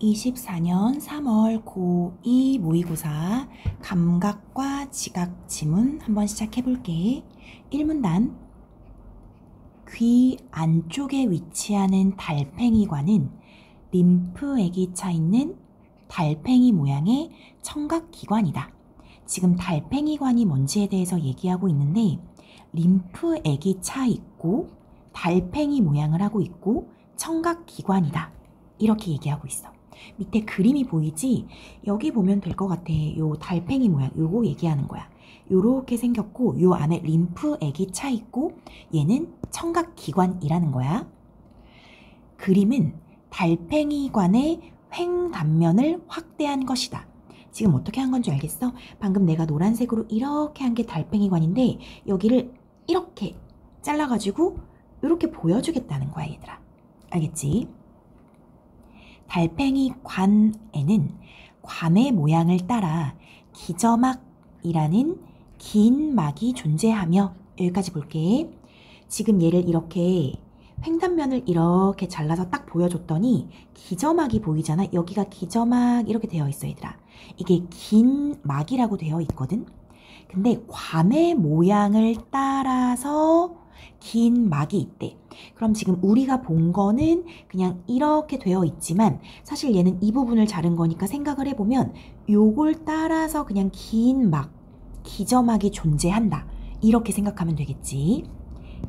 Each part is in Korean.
2024년 3월 고2 모의고사 감각과 지각 지문 한번 시작해 볼게. 1문단 귀 안쪽에 위치하는 달팽이관은 림프액이 차 있는 달팽이 모양의 청각기관이다. 지금 달팽이관이 뭔지에 대해서 얘기하고 있는데 림프액이 차 있고 달팽이 모양을 하고 있고 청각기관이다. 이렇게 얘기하고 있어. 밑에 그림이 보이지? 여기 보면 될 것 같아. 요 달팽이 모양, 요거 얘기하는 거야. 요렇게 생겼고 요 안에 림프액이 차 있고 얘는 청각기관이라는 거야. 그림은 달팽이관의 횡단면을 확대한 것이다. 지금 어떻게 한 건 줄 알겠어? 방금 내가 노란색으로 이렇게 한 게 달팽이관인데 여기를 이렇게 잘라가지고 이렇게 보여주겠다는 거야, 얘들아. 알겠지? 달팽이관에는 관의 모양을 따라 기저막이라는 긴 막이 존재하며, 여기까지 볼게. 지금 얘를 이렇게 횡단면을 이렇게 잘라서 딱 보여줬더니 기저막이 보이잖아. 여기가 기저막 이렇게 되어 있어, 얘들아. 이게 긴 막이라고 되어 있거든. 근데 관의 모양을 따라서 긴 막이 있대. 그럼 지금 우리가 본 거는 그냥 이렇게 되어 있지만 사실 얘는 이 부분을 자른 거니까 생각을 해보면 요걸 따라서 그냥 긴 막, 기저막이 존재한다. 이렇게 생각하면 되겠지.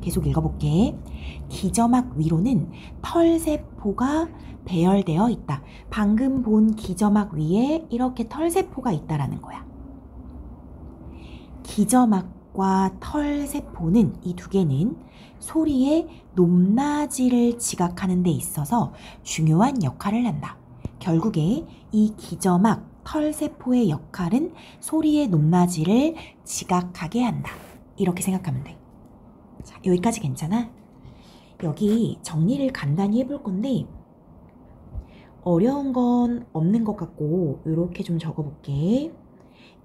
계속 읽어볼게. 기저막 위로는 털세포가 배열되어 있다. 방금 본 기저막 위에 이렇게 털세포가 있다라는 거야. 기저막과 털세포는, 이 두 개는 소리의 높낮이를 지각하는 데 있어서 중요한 역할을 한다. 결국에 이 기저막, 털세포의 역할은 소리의 높낮이를 지각하게 한다. 이렇게 생각하면 돼. 자, 여기까지 괜찮아? 여기 정리를 간단히 해볼 건데 어려운 건 없는 것 같고 이렇게 좀 적어볼게.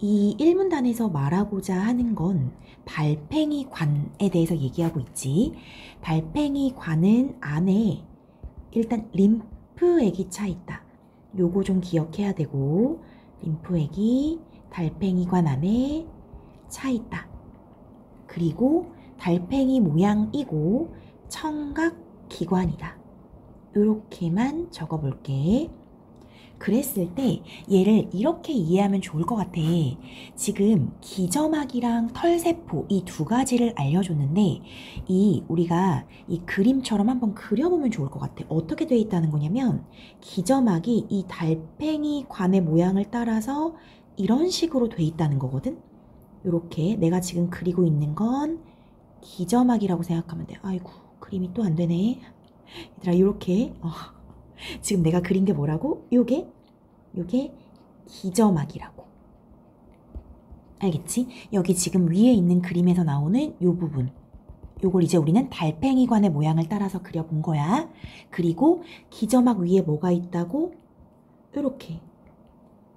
이 1문단에서 말하고자 하는 건 달팽이관에 대해서 얘기하고 있지. 달팽이관은 안에 일단 림프액이 차 있다. 요거 좀 기억해야 되고, 림프액이 달팽이관 안에 차 있다. 그리고 달팽이 모양이고 청각기관이다. 이렇게만 적어볼게. 그랬을 때 얘를 이렇게 이해하면 좋을 것 같아. 지금 기저막이랑 털세포 이 두 가지를 알려줬는데 우리가 이 그림처럼 한번 그려보면 좋을 것 같아. 어떻게 돼 있다는 거냐면 기저막이 이 달팽이관의 모양을 따라서 이런 식으로 돼 있다는 거거든. 이렇게 내가 지금 그리고 있는 건 기저막이라고 생각하면 돼. 아이고, 그림이 또 안 되네. 얘들아, 이렇게 지금 내가 그린 게 뭐라고? 요게 기저막이라고. 알겠지? 여기 지금 위에 있는 그림에서 나오는 요 부분, 요걸 이제 우리는 달팽이관의 모양을 따라서 그려본 거야. 그리고 기저막 위에 뭐가 있다고? 요렇게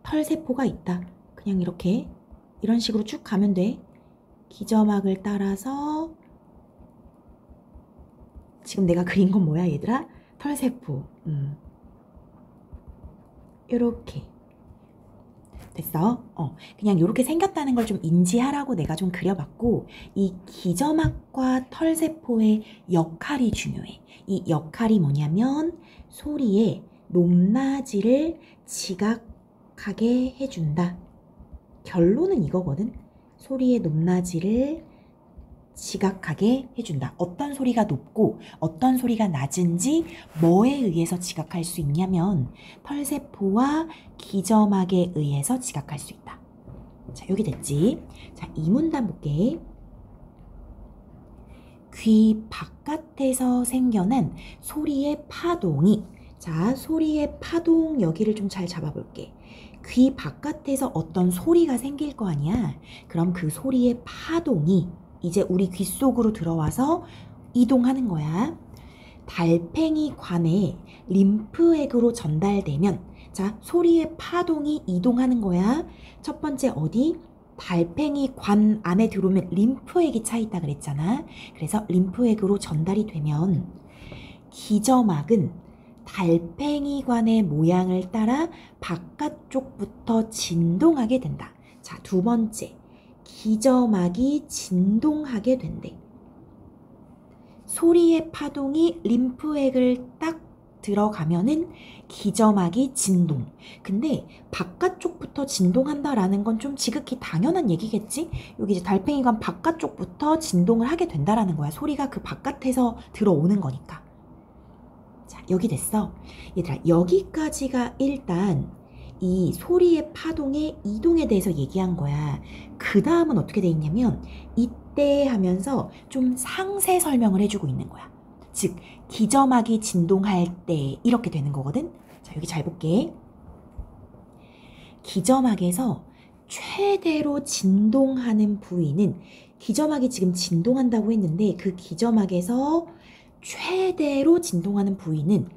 털세포가 있다. 그냥 이렇게 이런 식으로 쭉 가면 돼. 기저막을 따라서 지금 내가 그린 건 뭐야, 얘들아? 털세포. 요렇게 됐어? 그냥 요렇게 생겼다는 걸 좀 인지하라고 내가 좀 그려봤고, 이 기저막과 털세포의 역할이 중요해. 이 역할이 뭐냐면 소리의 높낮이를 지각하게 해준다. 결론은 이거거든. 소리의 높낮이를 지각하게 해준다. 어떤 소리가 높고 어떤 소리가 낮은지 뭐에 의해서 지각할 수 있냐면 털세포와 기저막에 의해서 지각할 수 있다. 자, 여기 됐지? 자, 이 문단 볼게. 귀 바깥에서 생겨난 소리의 파동이, 자, 소리의 파동 여기를 좀 잘 잡아볼게. 귀 바깥에서 어떤 소리가 생길 거 아니야? 그럼 그 소리의 파동이 이제 우리 귀 속으로 들어와서 이동하는 거야. 달팽이관에 림프액으로 전달되면, 자, 소리의 파동이 이동하는 거야. 첫 번째 어디? 달팽이관 안에 들어오면 림프액이 차 있다 그랬잖아. 그래서 림프액으로 전달이 되면 기저막은 달팽이관의 모양을 따라 바깥쪽부터 진동하게 된다. 자, 두 번째, 기저막이 진동하게 된대. 소리의 파동이 림프액을 딱 들어가면은 기저막이 진동. 근데 바깥쪽부터 진동한다라는 건 좀 지극히 당연한 얘기겠지? 여기 이제 달팽이관 바깥쪽부터 진동을 하게 된다라는 거야. 소리가 그 바깥에서 들어오는 거니까. 자, 여기 됐어. 얘들아, 여기까지가 일단 이 소리의 파동의 이동에 대해서 얘기한 거야. 그 다음은 어떻게 돼 있냐면 이때 하면서 좀 상세 설명을 해주고 있는 거야. 즉, 기저막이 진동할 때 이렇게 되는 거거든. 자, 여기 잘 볼게. 기저막에서 최대로 진동하는 부위는, 기저막이 지금 진동한다고 했는데 그 기저막에서 최대로 진동하는 부위는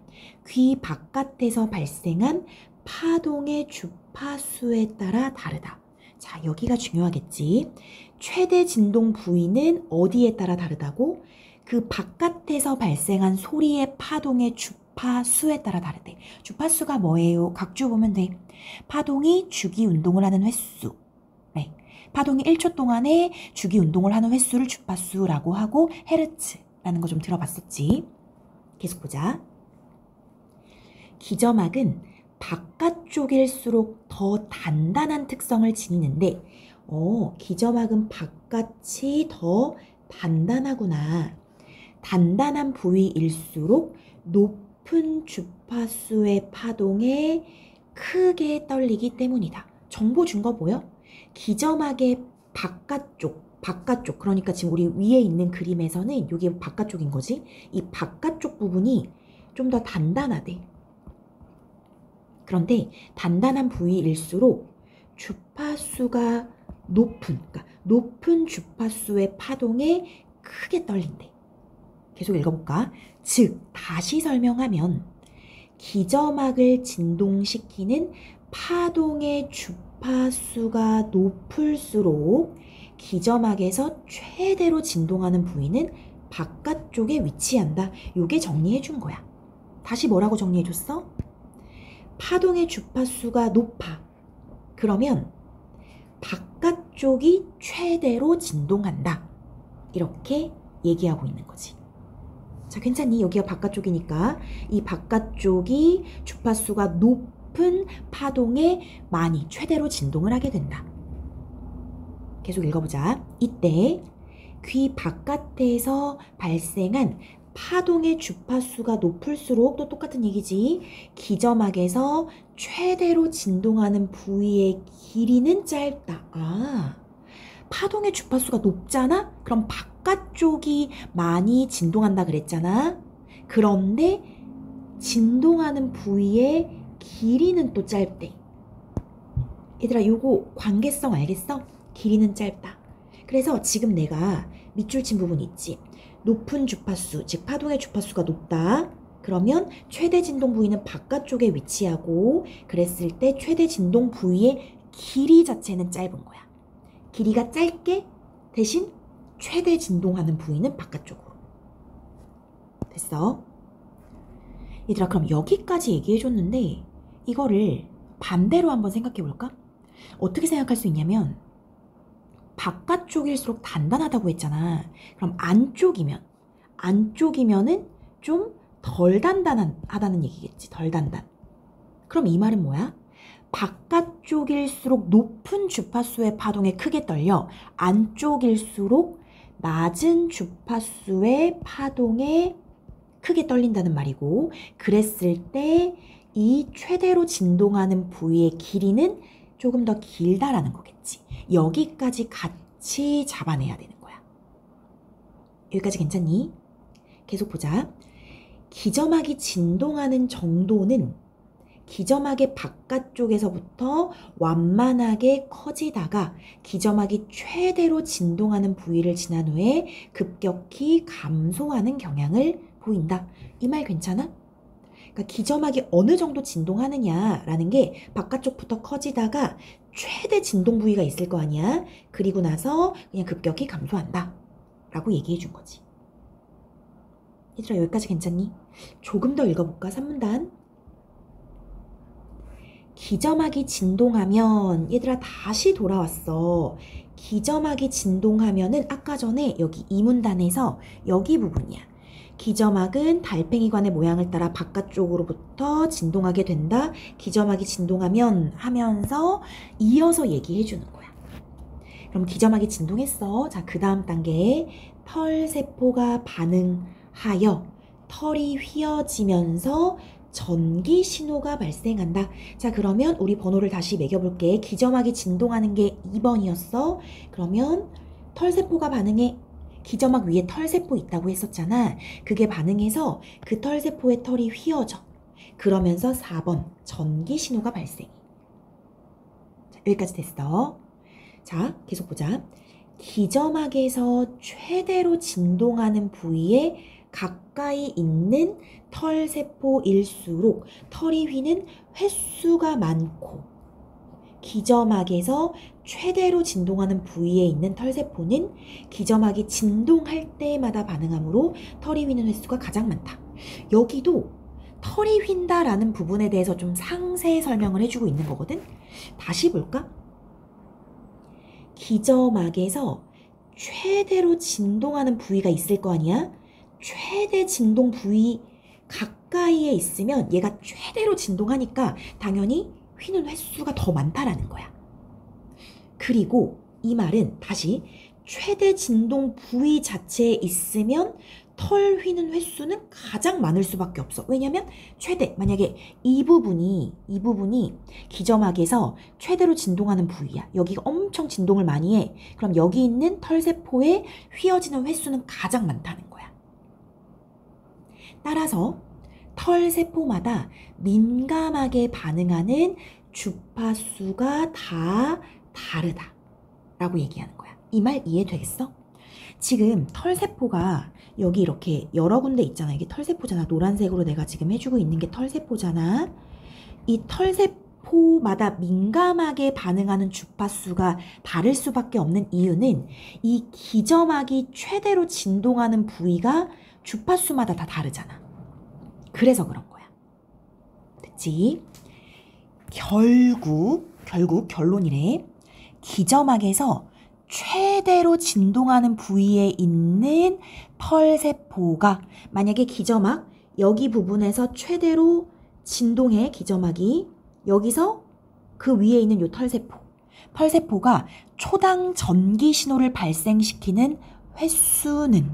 귀 바깥에서 발생한 파동의 주파수에 따라 다르다. 자, 여기가 중요하겠지. 최대 진동 부위는 어디에 따라 다르다고? 그 바깥에서 발생한 소리의 파동의 주파수에 따라 다르대. 주파수가 뭐예요? 각주 보면 돼. 파동이 주기 운동을 하는 횟수. 네. 파동이 1초 동안에 주기 운동을 하는 횟수를 주파수라고 하고, 헤르츠라는 거 좀 들어봤었지. 계속 보자. 기저막은 바깥쪽일수록 더 단단한 특성을 지니는데, 기저막은 바깥이 더 단단하구나. 단단한 부위일수록 높은 주파수의 파동에 크게 떨리기 때문이다. 정보 준 거 보여? 기저막의 바깥쪽, 그러니까 지금 우리 위에 있는 그림에서는 이게 바깥쪽인 거지. 이 바깥쪽 부분이 좀 더 단단하대. 그런데 단단한 부위일수록 주파수가 그러니까 높은 주파수의 파동에 크게 떨린대. 계속 읽어볼까? 즉, 다시 설명하면 기저막을 진동시키는 파동의 주파수가 높을수록 기저막에서 최대로 진동하는 부위는 바깥쪽에 위치한다. 요게 정리해 준 거야. 다시 뭐라고 정리해 줬어? 파동의 주파수가 높아. 그러면 바깥쪽이 최대로 진동한다. 이렇게 얘기하고 있는 거지. 자, 괜찮니? 여기가 바깥쪽이니까 이 바깥쪽이 주파수가 높은 파동에 많이 최대로 진동을 하게 된다. 계속 읽어보자. 이때 귀 바깥에서 발생한 파동의 주파수가 높을수록, 또 똑같은 얘기지. 기저막에서 최대로 진동하는 부위의 길이는 짧다. 아, 파동의 주파수가 높잖아? 그럼 바깥쪽이 많이 진동한다 그랬잖아. 그런데 진동하는 부위의 길이는 또 짧대. 얘들아, 요거 관계성 알겠어? 길이는 짧다. 그래서 지금 내가 밑줄 친 부분 있지? 높은 주파수, 즉 파동의 주파수가 높다. 그러면 최대 진동 부위는 바깥쪽에 위치하고, 그랬을 때 최대 진동 부위의 길이 자체는 짧은 거야. 길이가 짧게, 대신 최대 진동하는 부위는 바깥쪽으로. 됐어? 얘들아, 그럼 여기까지 얘기해줬는데 이거를 반대로 한번 생각해볼까? 어떻게 생각할 수 있냐면, 바깥쪽일수록 단단하다고 했잖아. 그럼 안쪽이면은 좀 덜 단단하다는 얘기겠지. 덜 단단. 그럼 이 말은 뭐야? 바깥쪽일수록 높은 주파수의 파동에 크게 떨려 안쪽일수록 낮은 주파수의 파동에 크게 떨린다는 말이고, 그랬을 때 이 최대로 진동하는 부위의 길이는 조금 더 길다라는 거겠지. 여기까지 같이 잡아내야 되는 거야. 여기까지 괜찮니? 계속 보자. 기저막이 진동하는 정도는 기저막의 바깥쪽에서부터 완만하게 커지다가 기저막이 최대로 진동하는 부위를 지난 후에 급격히 감소하는 경향을 보인다. 이 말 괜찮아? 그러니까 기저막이 어느 정도 진동하느냐라는 게 바깥쪽부터 커지다가 최대 진동 부위가 있을 거 아니야. 그리고 나서 그냥 급격히 감소한다 라고 얘기해 준 거지. 얘들아 여기까지 괜찮니? 조금 더 읽어볼까? 3문단. 기점막이 진동하면 얘들아 다시 돌아왔어. 기점막이 진동하면은 아까 전에 여기 이 문단에서 여기 부분이야. 기점막은 달팽이관의 모양을 따라 바깥쪽으로부터 진동하게 된다. 기점막이 진동하면 하면서 이어서 얘기해 주는 거야. 그럼 기점막이 진동했어. 자, 그 다음 단계에 털세포가 반응하여 털이 휘어지면서 전기 신호가 발생한다. 자, 그러면 우리 번호를 다시 매겨볼게. 기점막이 진동하는 게 2번이었어. 그러면 털세포가 반응해. 기점막 위에 털세포 있다고 했었잖아. 그게 반응해서 그 털세포의 털이 휘어져. 그러면서 4번 전기 신호가 발생해. 자, 여기까지 됐어. 자, 계속 보자. 기점막에서 최대로 진동하는 부위에 가까이 있는 털세포일수록 털이 휘는 횟수가 많고, 기점막에서 최대로 진동하는 부위에 있는 털세포는 기점막이 진동할 때마다 반응하므로 털이 휘는 횟수가 가장 많다. 여기도 털이 휜다라는 부분에 대해서 좀 상세 설명을 해주고 있는 거거든. 다시 볼까? 기점막에서 최대로 진동하는 부위가 있을 거 아니야? 최대 진동 부위 가까이에 있으면 얘가 최대로 진동하니까 당연히 휘는 횟수가 더 많다라는 거야. 그리고 이 말은 다시 최대 진동 부위 자체에 있으면 털 휘는 횟수는 가장 많을 수밖에 없어. 왜냐면 최대, 만약에 이 부분이 기점막에서 최대로 진동하는 부위야. 여기가 엄청 진동을 많이 해. 그럼 여기 있는 털세포에 휘어지는 횟수는 가장 많다는 거야. 따라서 털세포마다 민감하게 반응하는 주파수가 다 다르다 라고 얘기하는 거야. 이 말 이해되겠어? 지금 털세포가 여기 이렇게 여러 군데 있잖아. 이게 털세포잖아. 노란색으로 내가 지금 해주고 있는 게 털세포잖아. 이 털세포마다 민감하게 반응하는 주파수가 다를 수밖에 없는 이유는 이 기점막이 최대로 진동하는 부위가 주파수마다 다 다르잖아. 그래서 그런 거야. 됐지? 결국 결론이래. 기점막에서 최대로 진동하는 부위에 있는 털세포가, 만약에 기점막 여기 부분에서 최대로 진동해. 기점막이 여기서 그 위에 있는 요 털세포가 초당 전기 신호를 발생시키는 횟수는,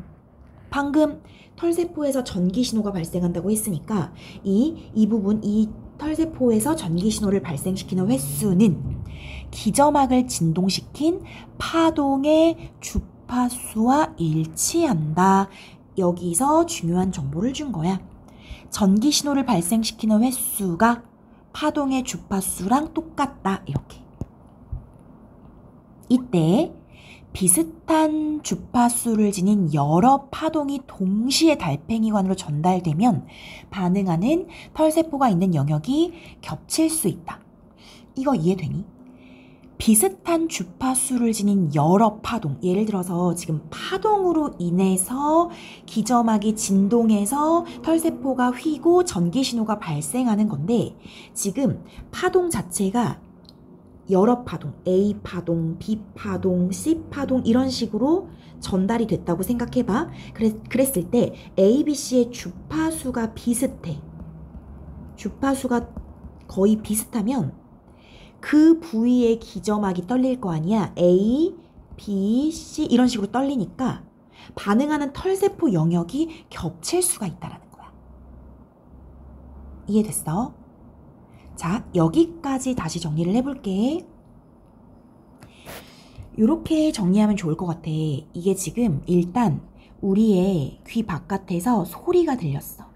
방금 털세포에서 전기 신호가 발생한다고 했으니까 이 부분, 이 털세포에서 전기 신호를 발생시키는 횟수는 기점막을 진동시킨 파동의 주파수와 일치한다. 여기서 중요한 정보를 준 거야. 전기 신호를 발생시키는 횟수가 파동의 주파수랑 똑같다. 이렇게. 이때 비슷한 주파수를 지닌 여러 파동이 동시에 달팽이관으로 전달되면 반응하는 털세포가 있는 영역이 겹칠 수 있다. 이거 이해되니? 비슷한 주파수를 지닌 여러 파동, 예를 들어서 지금 파동으로 인해서 기점막이 진동해서 털세포가 휘고 전기신호가 발생하는 건데, 지금 파동 자체가 여러 파동, A 파동, B 파동, C 파동 이런 식으로 전달이 됐다고 생각해봐. 그랬을 때 A, B, C의 주파수가 비슷해. 주파수가 거의 비슷하면 그 부위의 기점막이 떨릴 거 아니야. A, B, C 이런 식으로 떨리니까 반응하는 털세포 영역이 겹칠 수가 있다는 거야. 이해됐어? 자, 여기까지 다시 정리를 해볼게. 이렇게 정리하면 좋을 것 같아. 이게 지금 일단 우리의 귀 바깥에서 소리가 들렸어.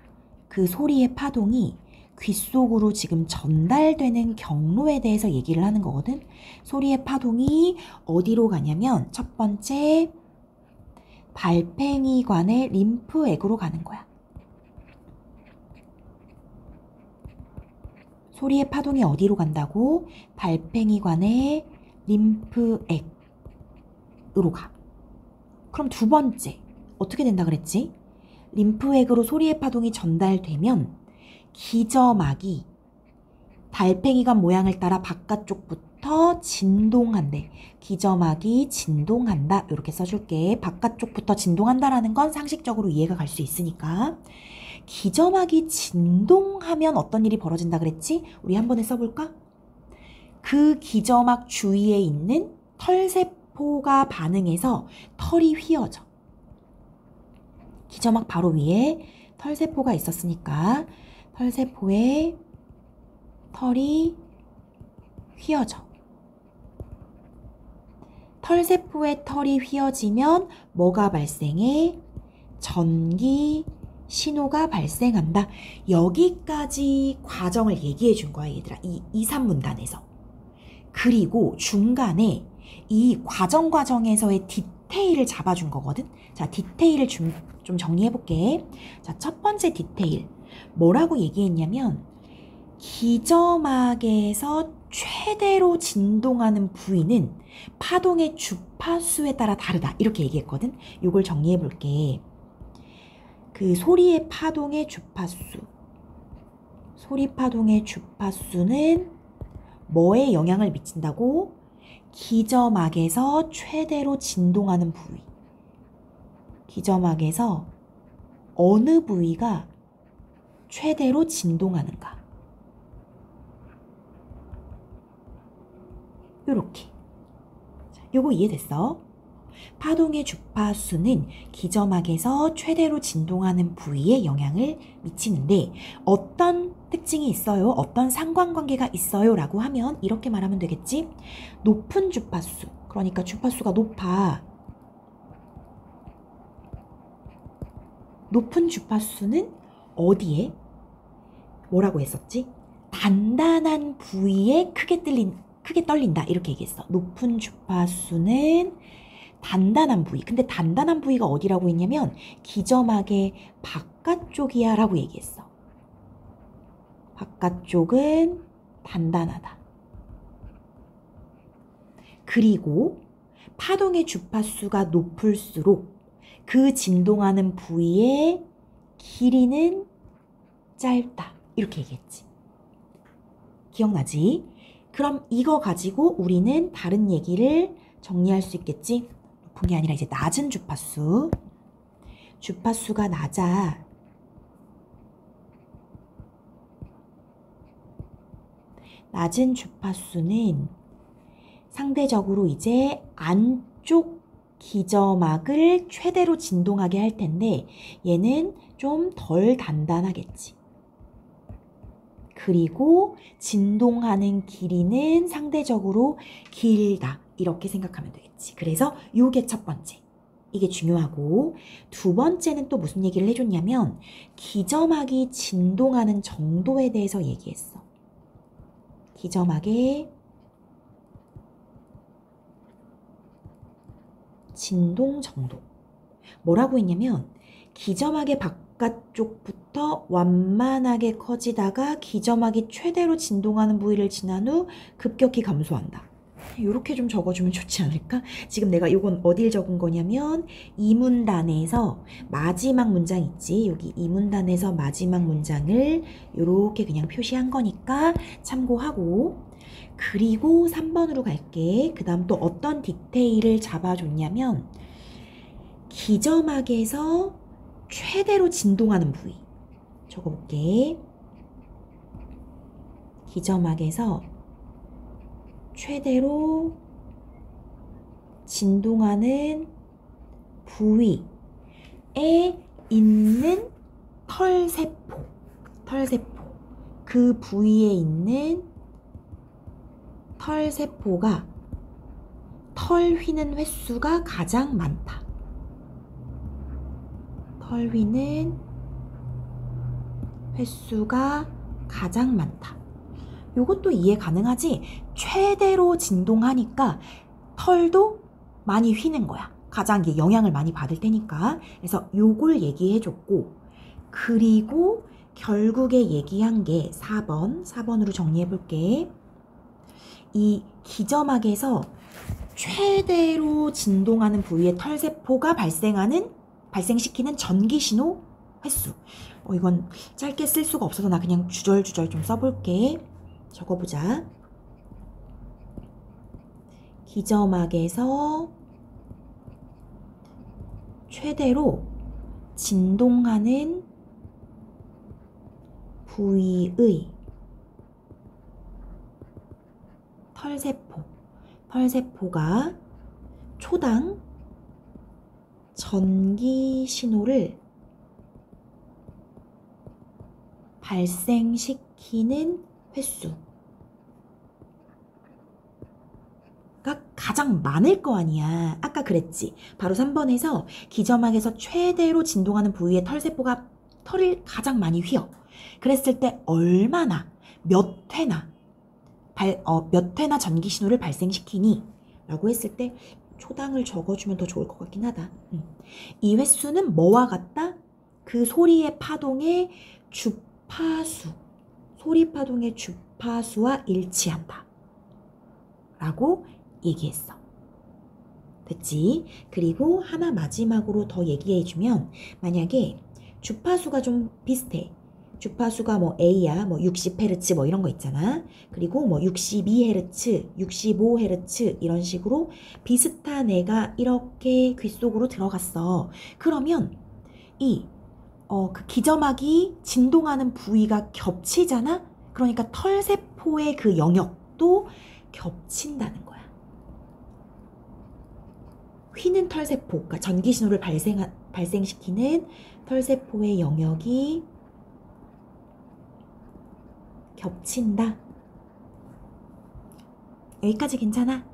그 소리의 파동이 귀 속으로 지금 전달되는 경로에 대해서 얘기를 하는 거거든. 소리의 파동이 어디로 가냐면 첫 번째 달팽이관의 림프액으로 가는 거야. 소리의 파동이 어디로 간다고? 달팽이관의 림프액으로 가. 그럼 두 번째 어떻게 된다 그랬지? 림프획으로 소리의 파동이 전달되면 기저막이 달팽이관 모양을 따라 바깥쪽부터 진동한대. 기저막이 진동한다. 이렇게 써줄게. 바깥쪽부터 진동한다라는 건 상식적으로 이해가 갈 수 있으니까. 기저막이 진동하면 어떤 일이 벌어진다 그랬지? 우리 한 번에 써볼까? 그 기저막 주위에 있는 털세포가 반응해서 털이 휘어져. 기저막 바로 위에 털세포가 있었으니까 털세포에 털이 휘어져. 털세포에 털이 휘어지면 뭐가 발생해? 전기 신호가 발생한다. 여기까지 과정을 얘기해 준 거야, 얘들아. 이 2, 3문단에서. 그리고 중간에 이 과정에서의 디테일을 잡아준 거거든. 자, 디테일을 좀 정리해 볼게. 자, 첫 번째 디테일. 뭐라고 얘기했냐면 기저막에서 최대로 진동하는 부위는 파동의 주파수에 따라 다르다. 이렇게 얘기했거든. 이걸 정리해 볼게. 그 소리의 파동의 주파수. 소리 파동의 주파수는 뭐에 영향을 미친다고? 기저막에서 최대로 진동하는 부위. 기저막에서 어느 부위가 최대로 진동하는가. 요렇게. 요거 이해됐어? 파동의 주파수는 기저막에서 최대로 진동하는 부위에 영향을 미치는데 어떤 특징이 있어요? 어떤 상관관계가 있어요? 라고 하면 이렇게 말하면 되겠지? 높은 주파수, 그러니까 주파수가 높아. 높은 주파수는 어디에? 뭐라고 했었지? 단단한 부위에 크게 떨린다. 이렇게 얘기했어. 높은 주파수는 단단한 부위. 근데 단단한 부위가 어디라고 했냐면 기저막의 바깥쪽이야 라고 얘기했어. 바깥쪽은 단단하다. 그리고 파동의 주파수가 높을수록 그 진동하는 부위의 길이는 짧다. 이렇게 얘기했지. 기억나지? 그럼 이거 가지고 우리는 다른 얘기를 정리할 수 있겠지? 높은 게 아니라 이제 낮은 주파수. 주파수가 낮아. 낮은 주파수는 상대적으로 이제 안쪽 기저막을 최대로 진동하게 할 텐데 얘는 좀 덜 단단하겠지. 그리고 진동하는 길이는 상대적으로 길다. 이렇게 생각하면 되겠지. 그래서 요게 첫 번째. 이게 중요하고 두 번째는 또 무슨 얘기를 해줬냐면 기저막이 진동하는 정도에 대해서 얘기했어. 기저막의 진동 정도. 뭐라고 했냐면 기저막의 바깥쪽부터 완만하게 커지다가 기저막이 최대로 진동하는 부위를 지난 후 급격히 감소한다. 이렇게 좀 적어주면 좋지 않을까? 지금 내가 이건 어딜 적은 거냐면 이 문단에서 마지막 문장 있지? 여기 이 문단에서 마지막 문장을 이렇게 그냥 표시한 거니까 참고하고 그리고 3번으로 갈게. 그 다음 또 어떤 디테일을 잡아줬냐면 기저막에서 최대로 진동하는 부위 적어볼게. 기저막에서 최대로 진동하는 부위에 있는 털세포. 그 부위에 있는 털세포가 털 휘는 횟수가 가장 많다. 털 휘는 횟수가 가장 많다. 요것도 이해 가능하지? 최대로 진동하니까 털도 많이 휘는 거야. 가장 영향을 많이 받을 테니까. 그래서 요걸 얘기해줬고 그리고 결국에 얘기한 게 4번으로 정리해볼게. 이 기저막에서 최대로 진동하는 부위의 털세포가 발생시키는 전기신호 횟수. 이건 짧게 쓸 수가 없어서 나 그냥 주절주절 좀 써볼게. 적어보자. 기저막에서 최대로 진동하는 부위의 털세포가 초당 전기 신호를 발생시키는 횟수가 가장 많을 거 아니야. 아까 그랬지. 바로 3번에서 기저막에서 최대로 진동하는 부위의 털세포가 털을 가장 많이 휘어. 그랬을 때 얼마나 몇 회나 전기 신호를 발생시키니? 라고 했을 때 초당을 적어주면 더 좋을 것 같긴 하다. 이 횟수는 뭐와 같다? 그 소리의 파동의 소리 파동의 주파수와 일치한다. 라고 얘기했어. 됐지? 그리고 하나 마지막으로 더 얘기해주면, 만약에 주파수가 좀 비슷해. 주파수가 뭐 A야, 뭐 60Hz 뭐 이런 거 있잖아. 그리고 뭐 62Hz, 65Hz 이런 식으로 비슷한 애가 이렇게 귀 속으로 들어갔어. 그러면 그 기저막이 진동하는 부위가 겹치잖아? 그러니까 털세포의 그 영역도 겹친다는 거야. 휘는 털세포, 그러니까 전기신호를 발생시키는 털세포의 영역이 겹친다. 여기까지 괜찮아?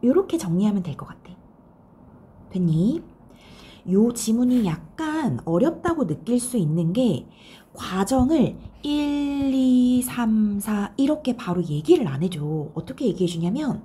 요렇게 정리하면 될 것 같아. 됐니? 요 지문이 약간 어렵다고 느낄 수 있는 게 과정을 1, 2, 3, 4 이렇게 바로 얘기를 안 해줘. 어떻게 얘기해 주냐면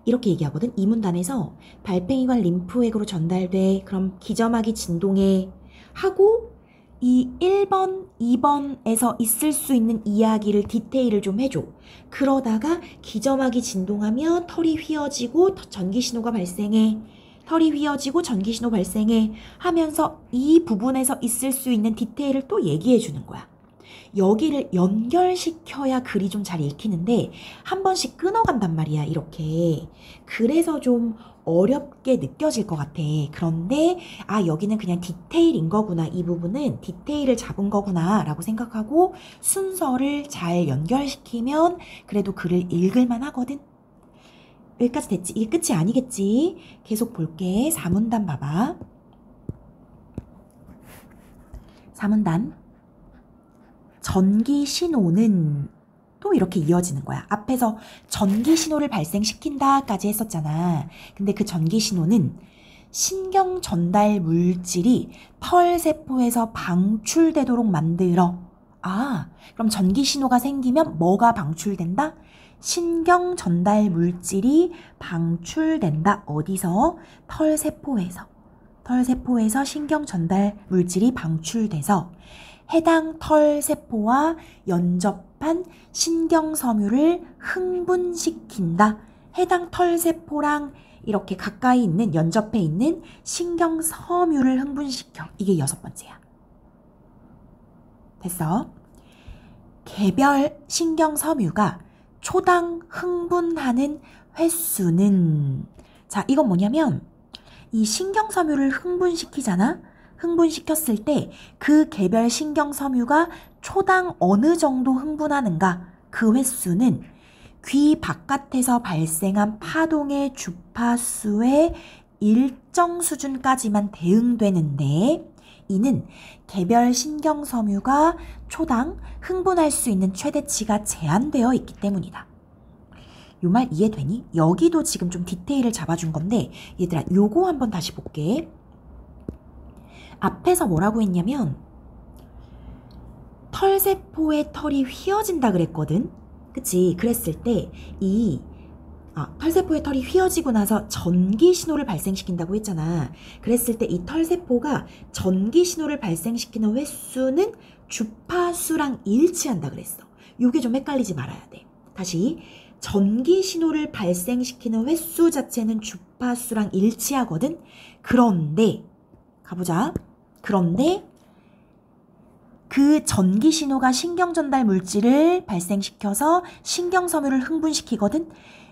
이렇게 얘기하거든. 이 문단에서 달팽이관 림프획으로 전달돼. 그럼 기저막이 진동해. 하고 이 1번, 2번에서 있을 수 있는 이야기를 디테일을 좀 해줘. 그러다가 기저막이 진동하면 털이 휘어지고 전기신호가 발생해. 털이 휘어지고 전기신호 발생해 하면서 이 부분에서 있을 수 있는 디테일을 또 얘기해 주는 거야. 여기를 연결시켜야 글이 좀 잘 읽히는데 한 번씩 끊어간단 말이야, 이렇게. 그래서 좀 어렵게 느껴질 것 같아. 그런데 여기는 그냥 디테일인 거구나. 이 부분은 디테일을 잡은 거구나 라고 생각하고 순서를 잘 연결시키면 그래도 글을 읽을만 하거든. 여기까지 됐지? 이게 끝이 아니겠지? 계속 볼게. 4문단 봐봐. 4문단. 전기 신호는 또 이렇게 이어지는 거야. 앞에서 전기 신호를 발생시킨다까지 했었잖아. 근데 그 전기 신호는 신경 전달 물질이 털 세포에서 방출되도록 만들어. 그럼 전기 신호가 생기면 뭐가 방출된다? 신경 전달 물질이 방출된다. 어디서? 털 세포에서 신경 전달 물질이 방출돼서 해당 털 세포와 연접한 신경섬유를 흥분시킨다. 해당 털 세포랑 이렇게 가까이 있는, 연접해 있는 신경섬유를 흥분시켜. 이게 6번째야. 됐어? 개별 신경섬유가 초당 흥분하는 횟수는, 자, 이건 뭐냐면 이 신경섬유를 흥분시키잖아? 흥분시켰을 때 그 개별 신경섬유가 초당 어느 정도 흥분하는가? 그 횟수는 귀 바깥에서 발생한 파동의 주파수의 일정 수준까지만 대응되는데 이는 개별 신경섬유가 초당 흥분할 수 있는 최대치가 제한되어 있기 때문이다. 요 말 이해되니? 여기도 지금 좀 디테일을 잡아준 건데 얘들아 요거 한번 다시 볼게. 앞에서 뭐라고 했냐면 털세포의 털이 휘어진다 그랬거든. 그치? 그랬을 때 털세포의 털이 휘어지고 나서 전기 신호를 발생시킨다고 했잖아. 그랬을 때 이 털세포가 전기 신호를 발생시키는 횟수는 주파수랑 일치한다 그랬어. 요게 좀 헷갈리지 말아야 돼. 다시. 전기 신호를 발생시키는 횟수 자체는 주파수랑 일치하거든. 그런데 가보자. 그런데 그 전기 신호가 신경 전달 물질을 발생시켜서 신경섬유를 흥분시키거든.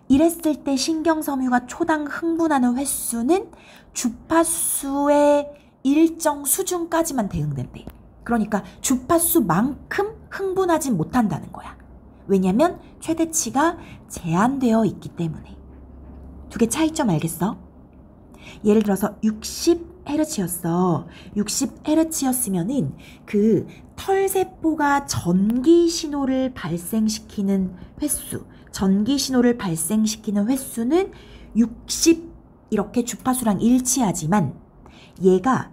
이랬을 때 신경섬유가 초당 흥분하는 횟수는 주파수의 일정 수준까지만 대응된대. 그러니까 주파수만큼 흥분하진 못한다는 거야. 왜냐면 최대치가 제한되어 있기 때문에. 두 개 차이점 알겠어? 예를 들어서 60Hz였어. 60Hz였으면은 그 털세포가 전기 신호를 발생시키는 횟수, 전기 신호를 발생시키는 횟수는 60 이렇게 주파수랑 일치하지만 얘가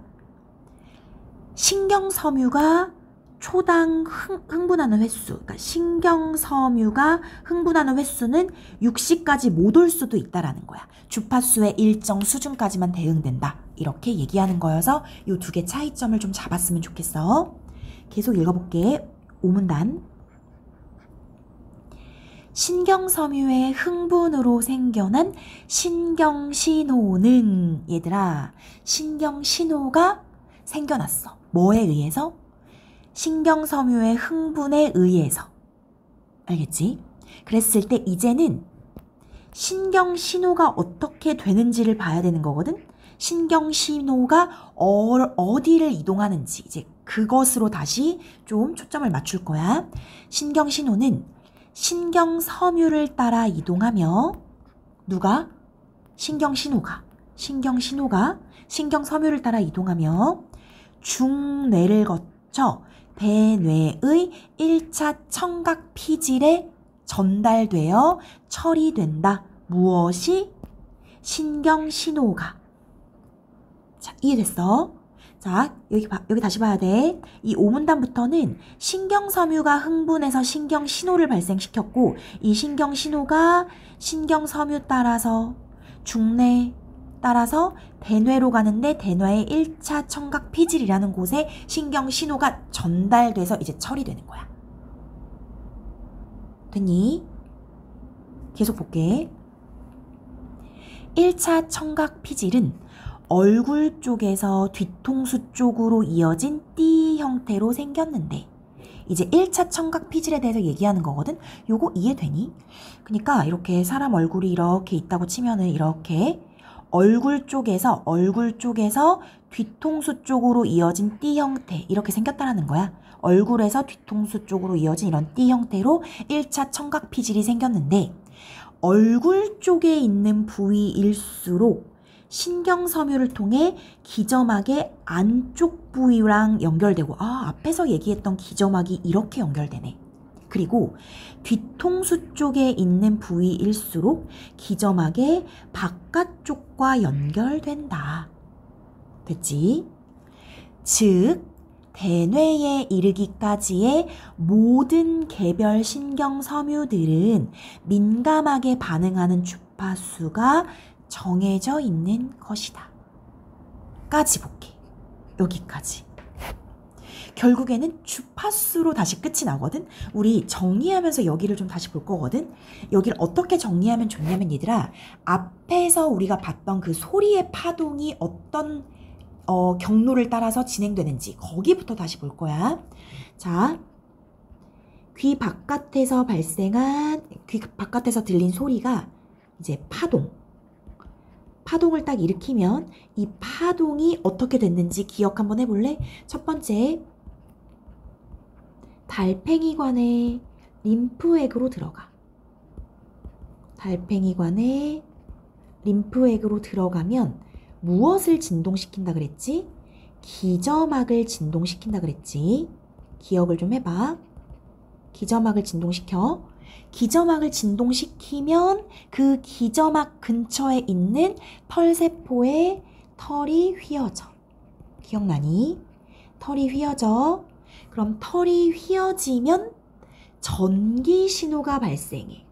신경섬유가 초당 흥분하는 횟수, 그러니까 신경섬유가 흥분하는 횟수는 60까지 못 올 수도 있다라는 거야. 주파수의 일정 수준까지만 대응된다. 이렇게 얘기하는 거여서 이 두 개 차이점을 좀 잡았으면 좋겠어. 계속 읽어볼게. 오문단. 신경섬유의 흥분으로 생겨난 신경신호는, 얘들아, 신경신호가 생겨났어. 뭐에 의해서? 신경섬유의 흥분에 의해서. 알겠지? 그랬을 때 이제는 신경신호가 어떻게 되는지를 봐야 되는 거거든? 신경신호가 어디를 이동하는지 이제 그것으로 다시 좀 초점을 맞출 거야. 신경신호는 신경섬유를 따라 이동하며 누가? 신경신호가 신경섬유를 따라 이동하며 중뇌를 거쳐 대뇌의 1차 청각 피질에 전달되어 처리된다. 무엇이? 신경신호가. 자, 이해됐어? 자, 여기 다시 봐야 돼. 이 오문단부터는 신경섬유가 흥분해서 신경신호를 발생시켰고, 이 신경신호가 신경섬유 따라서 중뇌 따라서 대뇌로 가는데 대뇌의 1차 청각 피질이라는 곳에 신경신호가 전달돼서 이제 처리되는 거야. 됐니? 계속 볼게. 1차 청각 피질은 얼굴 쪽에서 뒤통수 쪽으로 이어진 띠 형태로 생겼는데, 이제 1차 청각 피질에 대해서 얘기하는 거거든? 요거 이해되니? 그러니까 이렇게 사람 얼굴이 이렇게 있다고 치면은 이렇게 얼굴 쪽에서 뒤통수 쪽으로 이어진 띠 형태, 이렇게 생겼다라는 거야. 얼굴에서 뒤통수 쪽으로 이어진 이런 띠 형태로 1차 청각 피질이 생겼는데, 얼굴 쪽에 있는 부위일수록 신경섬유를 통해 기저막의 안쪽 부위랑 연결되고, 앞에서 얘기했던 기저막이 이렇게 연결되네. 그리고 뒤통수 쪽에 있는 부위일수록 기저막의 바깥쪽과 연결된다. 됐지? 즉, 대뇌에 이르기까지의 모든 개별 신경섬유들은 민감하게 반응하는 주파수가 정해져 있는 것이다. 까지 볼게. 여기까지. 결국에는 주파수로 다시 끝이 나거든. 우리 정리하면서 여기를 좀 다시 볼 거거든. 여기를 어떻게 정리하면 좋냐면, 얘들아, 앞에서 우리가 봤던 그 소리의 파동이 어떤 경로를 따라서 진행되는지 거기부터 다시 볼 거야. 자, 귀 바깥에서 들린 소리가 이제 파동을 딱 일으키면 이 파동이 어떻게 됐는지 기억 한번 해볼래? 첫 번째, 달팽이관의 림프액으로 들어가. 달팽이관의 림프액으로 들어가면 무엇을 진동시킨다 그랬지? 기저막을 진동시킨다 그랬지? 기억을 좀 해봐. 기저막을 진동시켜. 기저막을 진동시키면 그 기저막 근처에 있는 털세포에 털이 휘어져. 기억나니? 털이 휘어져. 그럼 털이 휘어지면 전기 신호가 발생해.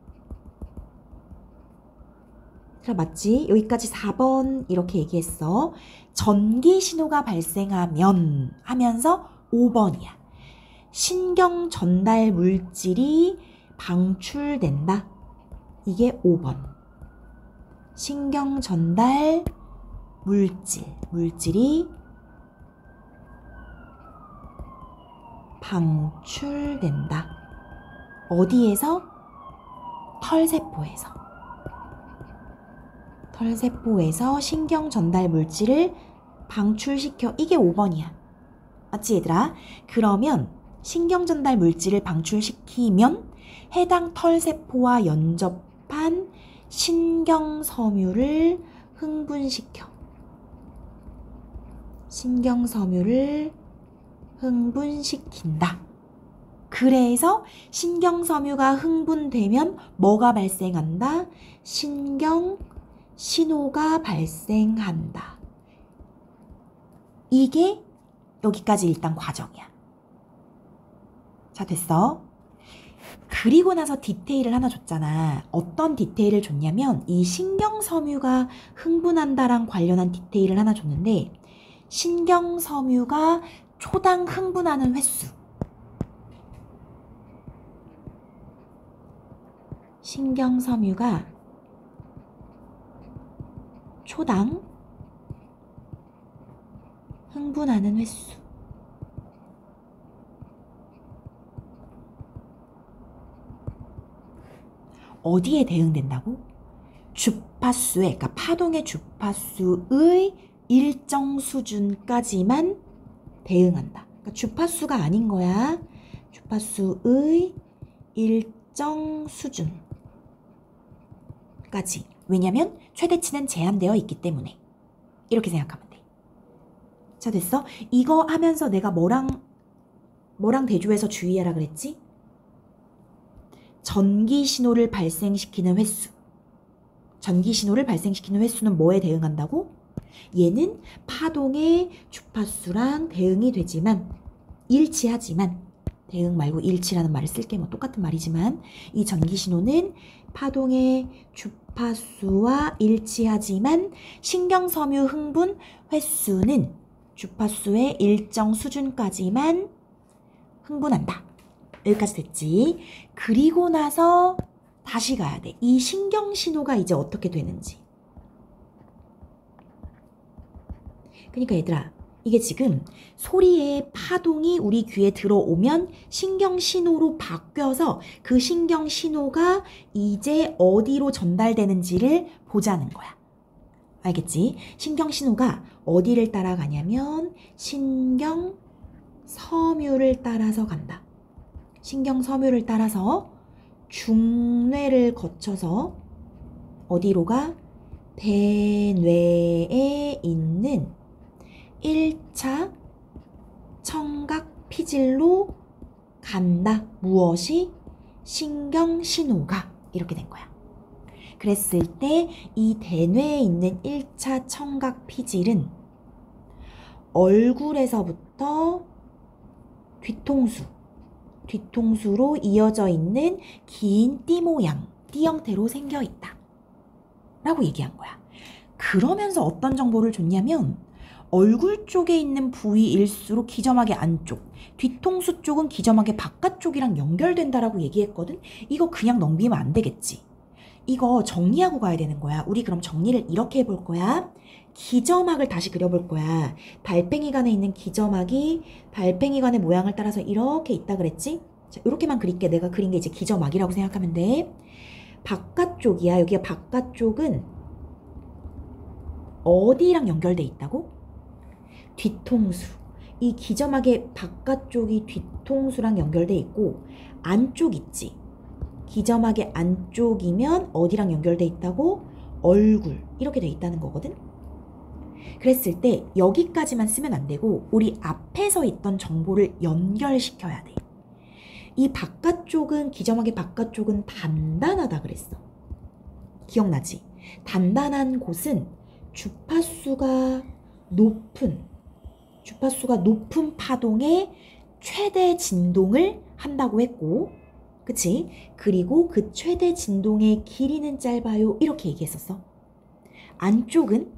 그래, 맞지? 여기까지 4번 이렇게 얘기했어. 전기 신호가 발생하면 하면서 5번이야. 신경 전달 물질이 방출된다. 이게 5번. 신경 전달 물질이 방출된다. 어디에서? 털세포에서. 털세포에서 신경 전달 물질을 방출시켜. 이게 5번이야. 맞지 얘들아? 그러면 신경 전달 물질을 방출시키면 해당 털세포와 연접한 신경섬유를 흥분시켜. 신경섬유를 흥분시킨다. 그래서 신경섬유가 흥분되면 뭐가 발생한다? 신경 신호가 발생한다. 이게 여기까지 일단 과정이야. 자, 됐어? 그리고 나서 디테일을 하나 줬잖아. 어떤 디테일을 줬냐면 이 신경섬유가 흥분한다랑 관련한 디테일을 하나 줬는데 신경섬유가 초당 흥분하는 횟수. 신경섬유가 초당 흥분하는 횟수. 어디에 대응된다고? 주파수에, 그러니까 파동의 주파수의 일정 수준까지만 대응한다. 그러니까 주파수가 아닌 거야. 주파수의 일정 수준까지. 왜냐면 최대치는 제한되어 있기 때문에. 이렇게 생각하면 돼. 자, 됐어? 이거 하면서 내가 뭐랑 대조해서 주의하라 그랬지? 전기 신호를 발생시키는 횟수. 전기 신호를 발생시키는 횟수는 뭐에 대응한다고? 얘는 파동의 주파수랑 대응이 되지만 일치하지만, 대응 말고 일치라는 말을 쓸게 뭐 똑같은 말이지만, 이 전기 신호는 파동의 주파수와 일치하지만 신경섬유 흥분 횟수는 주파수의 일정 수준까지만 흥분한다. 여기까지 됐지? 그리고 나서 다시 가야 돼. 이 신경신호가 이제 어떻게 되는지. 그러니까 얘들아, 이게 지금 소리의 파동이 우리 귀에 들어오면 신경신호로 바뀌어서 그 신경신호가 이제 어디로 전달되는지를 보자는 거야. 알겠지? 신경신호가 어디를 따라가냐면 신경섬유를 따라서 간다. 신경섬유를 따라서 중뇌를 거쳐서 어디로 가? 대뇌에 있는 1차 청각피질로 간다. 무엇이? 신경신호가. 이렇게 된 거야. 그랬을 때 이 대뇌에 있는 1차 청각피질은 얼굴에서부터 뒤통수로 이어져 있는 긴 띠 모양, 띠 형태로 생겨 있다. 라고 얘기한 거야. 그러면서 어떤 정보를 줬냐면 얼굴 쪽에 있는 부위일수록 기점막의 안쪽, 뒤통수 쪽은 기점막의 바깥쪽이랑 연결된다라고 얘기했거든. 이거 그냥 넘기면 안 되겠지. 이거 정리하고 가야 되는 거야. 우리 그럼 정리를 이렇게 해볼 거야. 기저막을 다시 그려볼 거야. 달팽이관에 있는 기저막이 달팽이관의 모양을 따라서 이렇게 있다 그랬지? 자, 이렇게만 그릴게. 내가 그린 게 이제 기저막이라고 생각하면 돼. 바깥쪽이야. 여기가 바깥쪽은 어디랑 연결돼 있다고? 뒤통수. 이 기저막의 바깥쪽이 뒤통수랑 연결돼 있고 안쪽 있지? 기저막의 안쪽이면 어디랑 연결돼 있다고? 얼굴. 이렇게 돼 있다는 거거든? 그랬을 때 여기까지만 쓰면 안 되고 우리 앞에서 있던 정보를 연결시켜야 돼. 이 바깥쪽은, 기저막의 바깥쪽은 단단하다 그랬어. 기억나지? 단단한 곳은 주파수가 높은 파동의 최대 진동을 한다고 했고, 그치? 그리고 그 최대 진동의 길이는 짧아요. 이렇게 얘기했었어. 안쪽은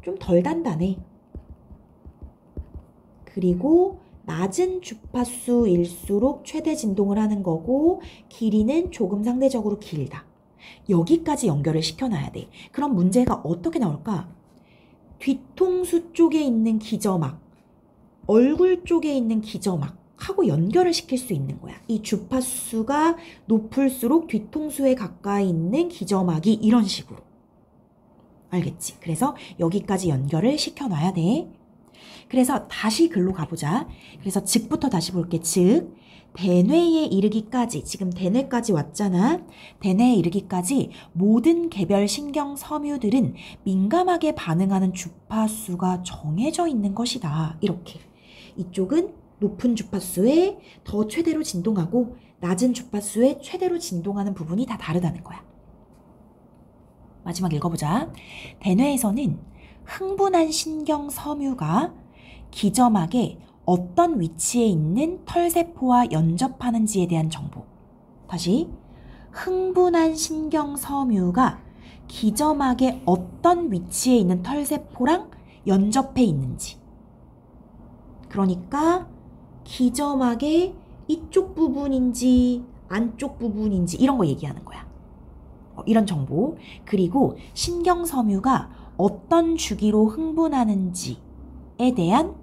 좀 덜 단단해. 그리고 낮은 주파수일수록 최대 진동을 하는 거고 길이는 조금 상대적으로 길다. 여기까지 연결을 시켜놔야 돼. 그럼 문제가 어떻게 나올까? 뒤통수 쪽에 있는 기저막, 얼굴 쪽에 있는 기저막 하고 연결을 시킬 수 있는 거야. 이 주파수가 높을수록 뒤통수에 가까이 있는 기저막이 이런 식으로. 알겠지? 그래서 여기까지 연결을 시켜놔야 돼. 그래서 다시 글로 가보자. 그래서 즉부터 다시 볼게. 즉, 대뇌에 이르기까지, 지금 대뇌까지 왔잖아. 대뇌에 이르기까지 모든 개별 신경 섬유들은 민감하게 반응하는 주파수가 정해져 있는 것이다. 이렇게. 이쪽은 높은 주파수에 더 최대로 진동하고 낮은 주파수에 최대로 진동하는 부분이 다 다르다는 거야. 마지막 읽어보자. 대뇌에서는 흥분한 신경 섬유가 기저막에 어떤 위치에 있는 털세포와 연접하는지에 대한 정보. 다시. 흥분한 신경 섬유가 기저막에 어떤 위치에 있는 털세포랑 연접해 있는지. 그러니까 기저막의 이쪽 부분인지 안쪽 부분인지 이런 거 얘기하는 거야. 이런 정보. 그리고 신경섬유가 어떤 주기로 흥분하는지에 대한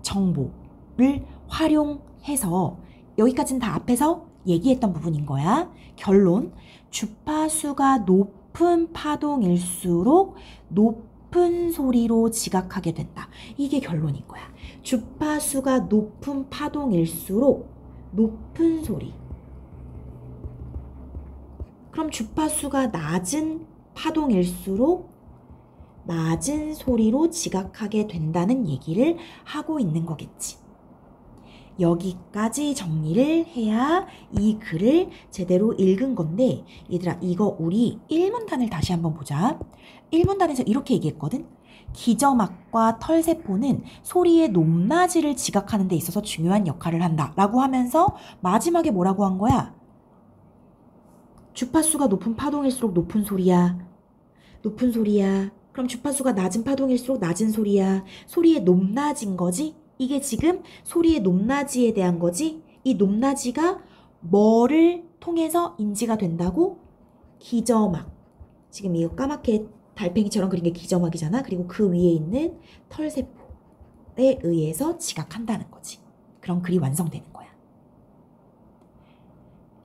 정보를 활용해서 여기까지는 다 앞에서 얘기했던 부분인 거야. 결론. 주파수가 높은 파동일수록 높은 소리로 지각하게 된다. 이게 결론인 거야. 주파수가 높은 파동일수록 높은 소리. 그럼 주파수가 낮은 파동일수록 낮은 소리로 지각하게 된다는 얘기를 하고 있는 거겠지. 여기까지 정리를 해야 이 글을 제대로 읽은 건데, 얘들아, 이거 우리 1문단을 다시 한번 보자. 1문단에서 이렇게 얘기했거든. 기저막과 털세포는 소리의 높낮이를 지각하는 데 있어서 중요한 역할을 한다 라고 하면서 마지막에 뭐라고 한 거야? 주파수가 높은 파동일수록 높은 소리야. 높은 소리야. 그럼 주파수가 낮은 파동일수록 낮은 소리야. 소리의 높낮인 거지? 이게 지금 소리의 높낮이에 대한 거지? 이 높낮이가 뭐를 통해서 인지가 된다고? 기저막. 지금 이거 까맣게 달팽이처럼 그린 게 기저막이잖아. 그리고 그 위에 있는 털세포에 의해서 지각한다는 거지. 그럼 글이 완성되는 거야.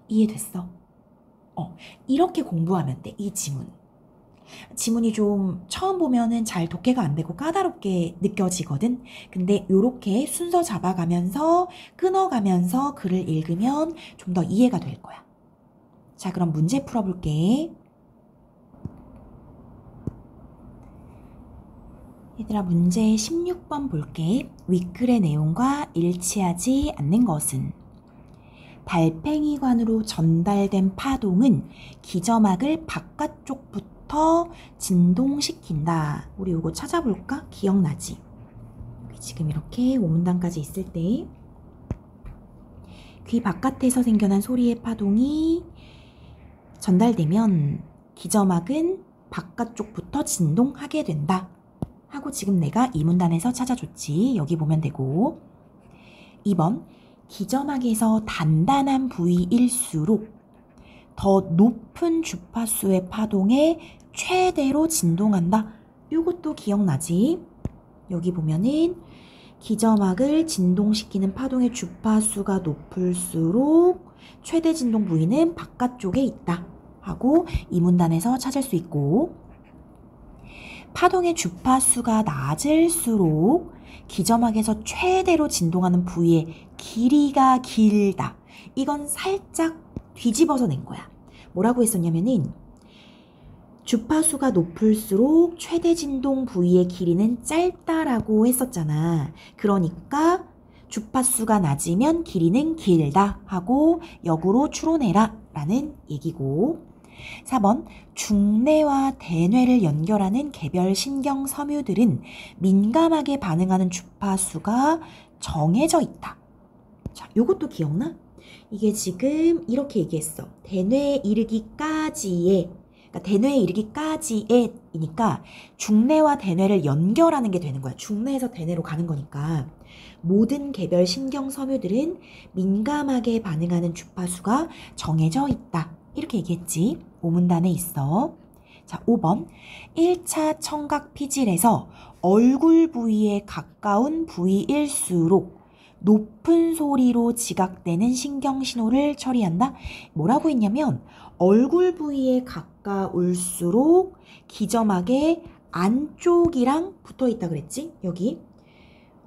이해됐어? 이렇게 공부하면 돼. 이 지문. 지문이 좀 처음 보면은 잘 독해가 안 되고 까다롭게 느껴지거든. 근데 요렇게 순서 잡아가면서 끊어가면서 글을 읽으면 좀 더 이해가 될 거야. 자, 그럼 문제 풀어볼게. 얘들아, 문제 16번 볼게. 윗글의 내용과 일치하지 않는 것은? 달팽이관으로 전달된 파동은 기저막을 바깥쪽부터 진동시킨다. 우리 이거 찾아볼까? 기억나지? 지금 이렇게 5문단까지 있을 때 귀 바깥에서 생겨난 소리의 파동이 전달되면 기저막은 바깥쪽부터 진동하게 된다. 하고 지금 내가 이 문단에서 찾아줬지. 여기 보면 되고. 2번. 기저막에서 단단한 부위일수록 더 높은 주파수의 파동에 최대로 진동한다. 이것도 기억나지? 여기 보면은 기저막을 진동시키는 파동의 주파수가 높을수록 최대 진동 부위는 바깥쪽에 있다. 하고 이 문단에서 찾을 수 있고, 파동의 주파수가 낮을수록 기저막에서 최대로 진동하는 부위의 길이가 길다. 이건 살짝 뒤집어서 낸 거야. 뭐라고 했었냐면은 주파수가 높을수록 최대 진동 부위의 길이는 짧다라고 했었잖아. 그러니까 주파수가 낮으면 길이는 길다 하고 역으로 추론해라 라는 얘기고, 4번. 중뇌와 대뇌를 연결하는 개별 신경 섬유들은 민감하게 반응하는 주파수가 정해져 있다. 자, 요것도 기억나? 이게 지금 이렇게 얘기했어. 대뇌에 이르기까지에, 그러니까 대뇌에 이르기까지에이니까 중뇌와 대뇌를 연결하는 게 되는 거야. 중뇌에서 대뇌로 가는 거니까. 모든 개별 신경 섬유들은 민감하게 반응하는 주파수가 정해져 있다. 이렇게 얘기했지. 5문단에 있어. 자, 5번. 1차 청각 피질에서 얼굴 부위에 가까운 부위일수록 높은 소리로 지각되는 신경신호를 처리한다. 뭐라고 했냐면 얼굴 부위에 가까울수록 기점막의 안쪽이랑 붙어있다 그랬지? 여기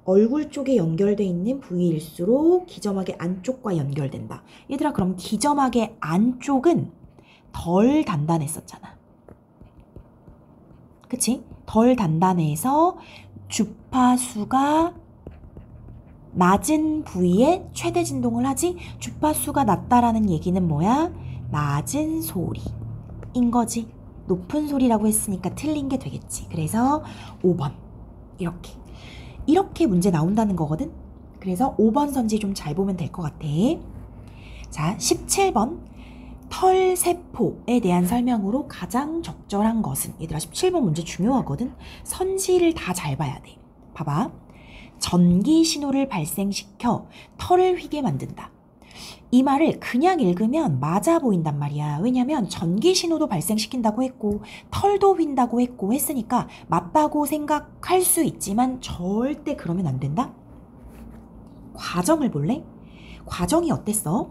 얼굴 쪽에 연결되어 있는 부위일수록 기점막의 안쪽과 연결된다. 얘들아, 그럼 기점막의 안쪽은 덜 단단했었잖아. 그치? 덜 단단해서 주파수가 낮은 부위에 최대 진동을 하지. 주파수가 낮다라는 얘기는 뭐야? 낮은 소리인 거지. 높은 소리라고 했으니까 틀린 게 되겠지. 그래서 5번 이렇게 문제 나온다는 거거든. 그래서 5번 선지 좀 잘 보면 될 것 같아. 자, 17번 털세포에 대한 설명으로 가장 적절한 것은. 얘들아, 17번 문제 중요하거든. 선지를 다 잘 봐야 돼. 봐봐. 전기 신호를 발생시켜 털을 휘게 만든다. 이 말을 그냥 읽으면 맞아 보인단 말이야. 왜냐면 전기 신호도 발생시킨다고 했고 털도 휜다고 했고 했으니까 맞다고 생각할 수 있지만 절대 그러면 안 된다. 과정을 볼래? 과정이 어땠어?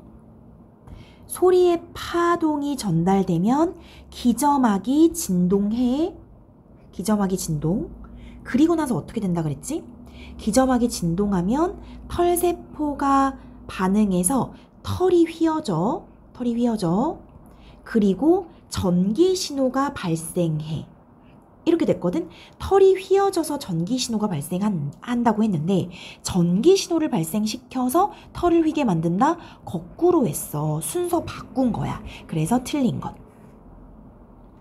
소리의 파동이 전달되면 기저막이 진동해. 기저막이 진동. 그리고 나서 어떻게 된다 그랬지? 기저막이 진동하면 털세포가 반응해서 털이 휘어져. 그리고 전기 신호가 발생해. 이렇게 됐거든. 털이 휘어져서 전기 신호가 발생한다고 했는데 전기 신호를 발생시켜서 털을 휘게 만든다? 거꾸로 했어. 순서 바꾼 거야. 그래서 틀린 것.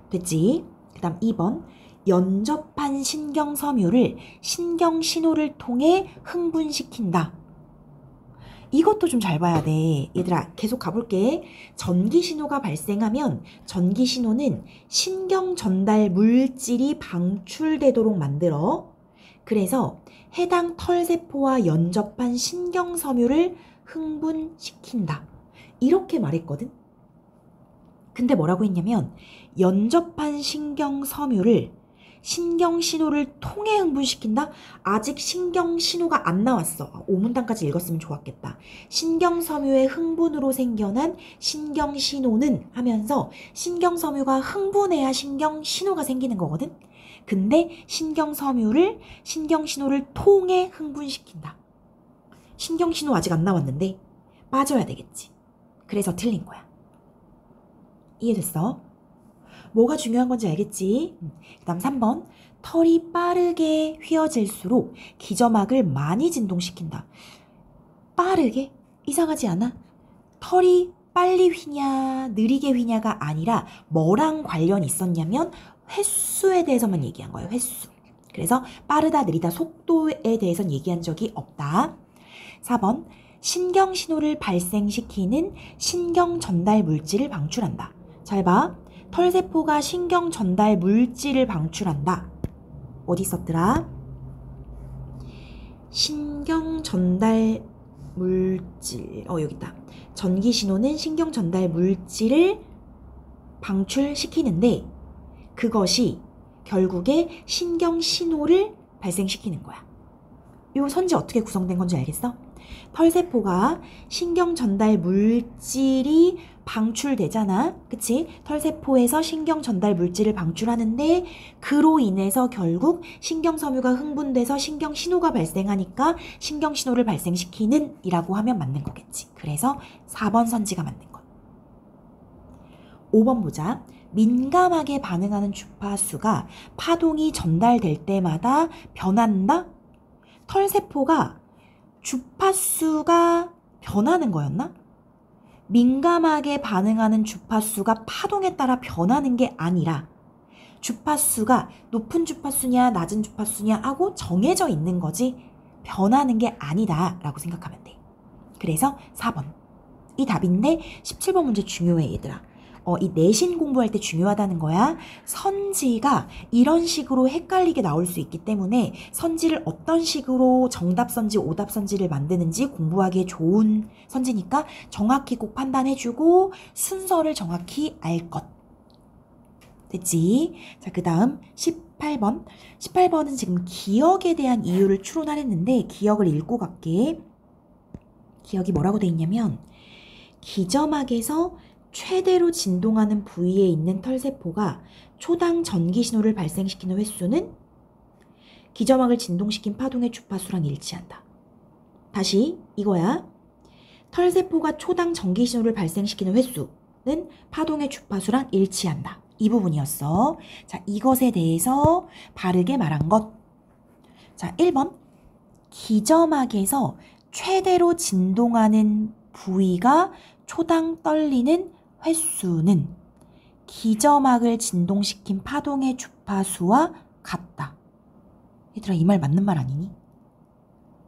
됐지? 그 다음 2번. 연접한 신경섬유를 신경신호를 통해 흥분시킨다. 이것도 좀 잘 봐야 돼. 얘들아, 계속 가볼게. 전기신호가 발생하면 전기신호는 신경전달 물질이 방출되도록 만들어. 그래서 해당 털세포와 연접한 신경섬유를 흥분시킨다. 이렇게 말했거든. 근데 뭐라고 했냐면 연접한 신경섬유를 신경신호를 통해 흥분시킨다? 아직 신경신호가 안 나왔어. 5문단까지 읽었으면 좋았겠다. 신경섬유의 흥분으로 생겨난 신경신호는 하면서 신경섬유가 흥분해야 신경신호가 생기는 거거든? 근데 신경섬유를 신경신호를 통해 흥분시킨다. 신경신호 아직 안 나왔는데 빠져야 되겠지. 그래서 틀린 거야. 이해됐어? 뭐가 중요한 건지 알겠지? 그 다음 3번. 털이 빠르게 휘어질수록 기저막을 많이 진동시킨다. 빠르게? 이상하지 않아? 털이 빨리 휘냐 느리게 휘냐가 아니라 뭐랑 관련이 있었냐면 횟수에 대해서만 얘기한 거예요. 횟수. 그래서 빠르다 느리다 속도에 대해서는 얘기한 적이 없다. 4번. 신경신호를 발생시키는 신경전달 물질을 방출한다. 잘 봐. 털세포가 신경전달 물질을 방출한다. 어디 있었더라? 신경전달 물질. 여기 있다. 전기신호는 신경전달 물질을 방출시키는데 그것이 결국에 신경신호를 발생시키는 거야. 이 선지 어떻게 구성된 건지 알겠어? 털세포가 신경전달 물질이 방출되잖아. 그치? 털세포에서 신경전달 물질을 방출하는데 그로 인해서 결국 신경섬유가 흥분돼서 신경신호가 발생하니까 신경신호를 발생시키는 이라고 하면 맞는 거겠지. 그래서 4번 선지가 맞는 것. 5번 보자. 민감하게 반응하는 주파수가 파동이 전달될 때마다 변한다? 털세포가 주파수가 변하는 거였나? 민감하게 반응하는 주파수가 파동에 따라 변하는 게 아니라 주파수가 높은 주파수냐 낮은 주파수냐 하고 정해져 있는 거지 변하는 게 아니다 라고 생각하면 돼. 그래서 4번. 이 답인데 17번 문제 중요해 얘들아. 이 내신 공부할 때 중요하다는 거야. 선지가 이런 식으로 헷갈리게 나올 수 있기 때문에 선지를 어떤 식으로 정답 선지, 오답 선지를 만드는지 공부하기에 좋은 선지니까 정확히 꼭 판단해주고 순서를 정확히 알 것. 됐지? 자, 그 다음 18번. 18번은 지금 기억에 대한 이유를 추론하랬는데 기억을 읽고 갈게. 기억이 뭐라고 돼 있냐면 기점막에서 최대로 진동하는 부위에 있는 털세포가 초당 전기 신호를 발생시키는 횟수는 기점막을 진동시킨 파동의 주파수랑 일치한다. 다시 이거야. 털세포가 초당 전기 신호를 발생시키는 횟수는 파동의 주파수랑 일치한다. 이 부분이었어. 자, 이것에 대해서 바르게 말한 것. 자, 1번. 기점막에서 최대로 진동하는 부위가 초당 떨리는 횟수는 기점막을 진동시킨 파동의 주파수와 같다. 얘들아, 이 말 맞는 말 아니니?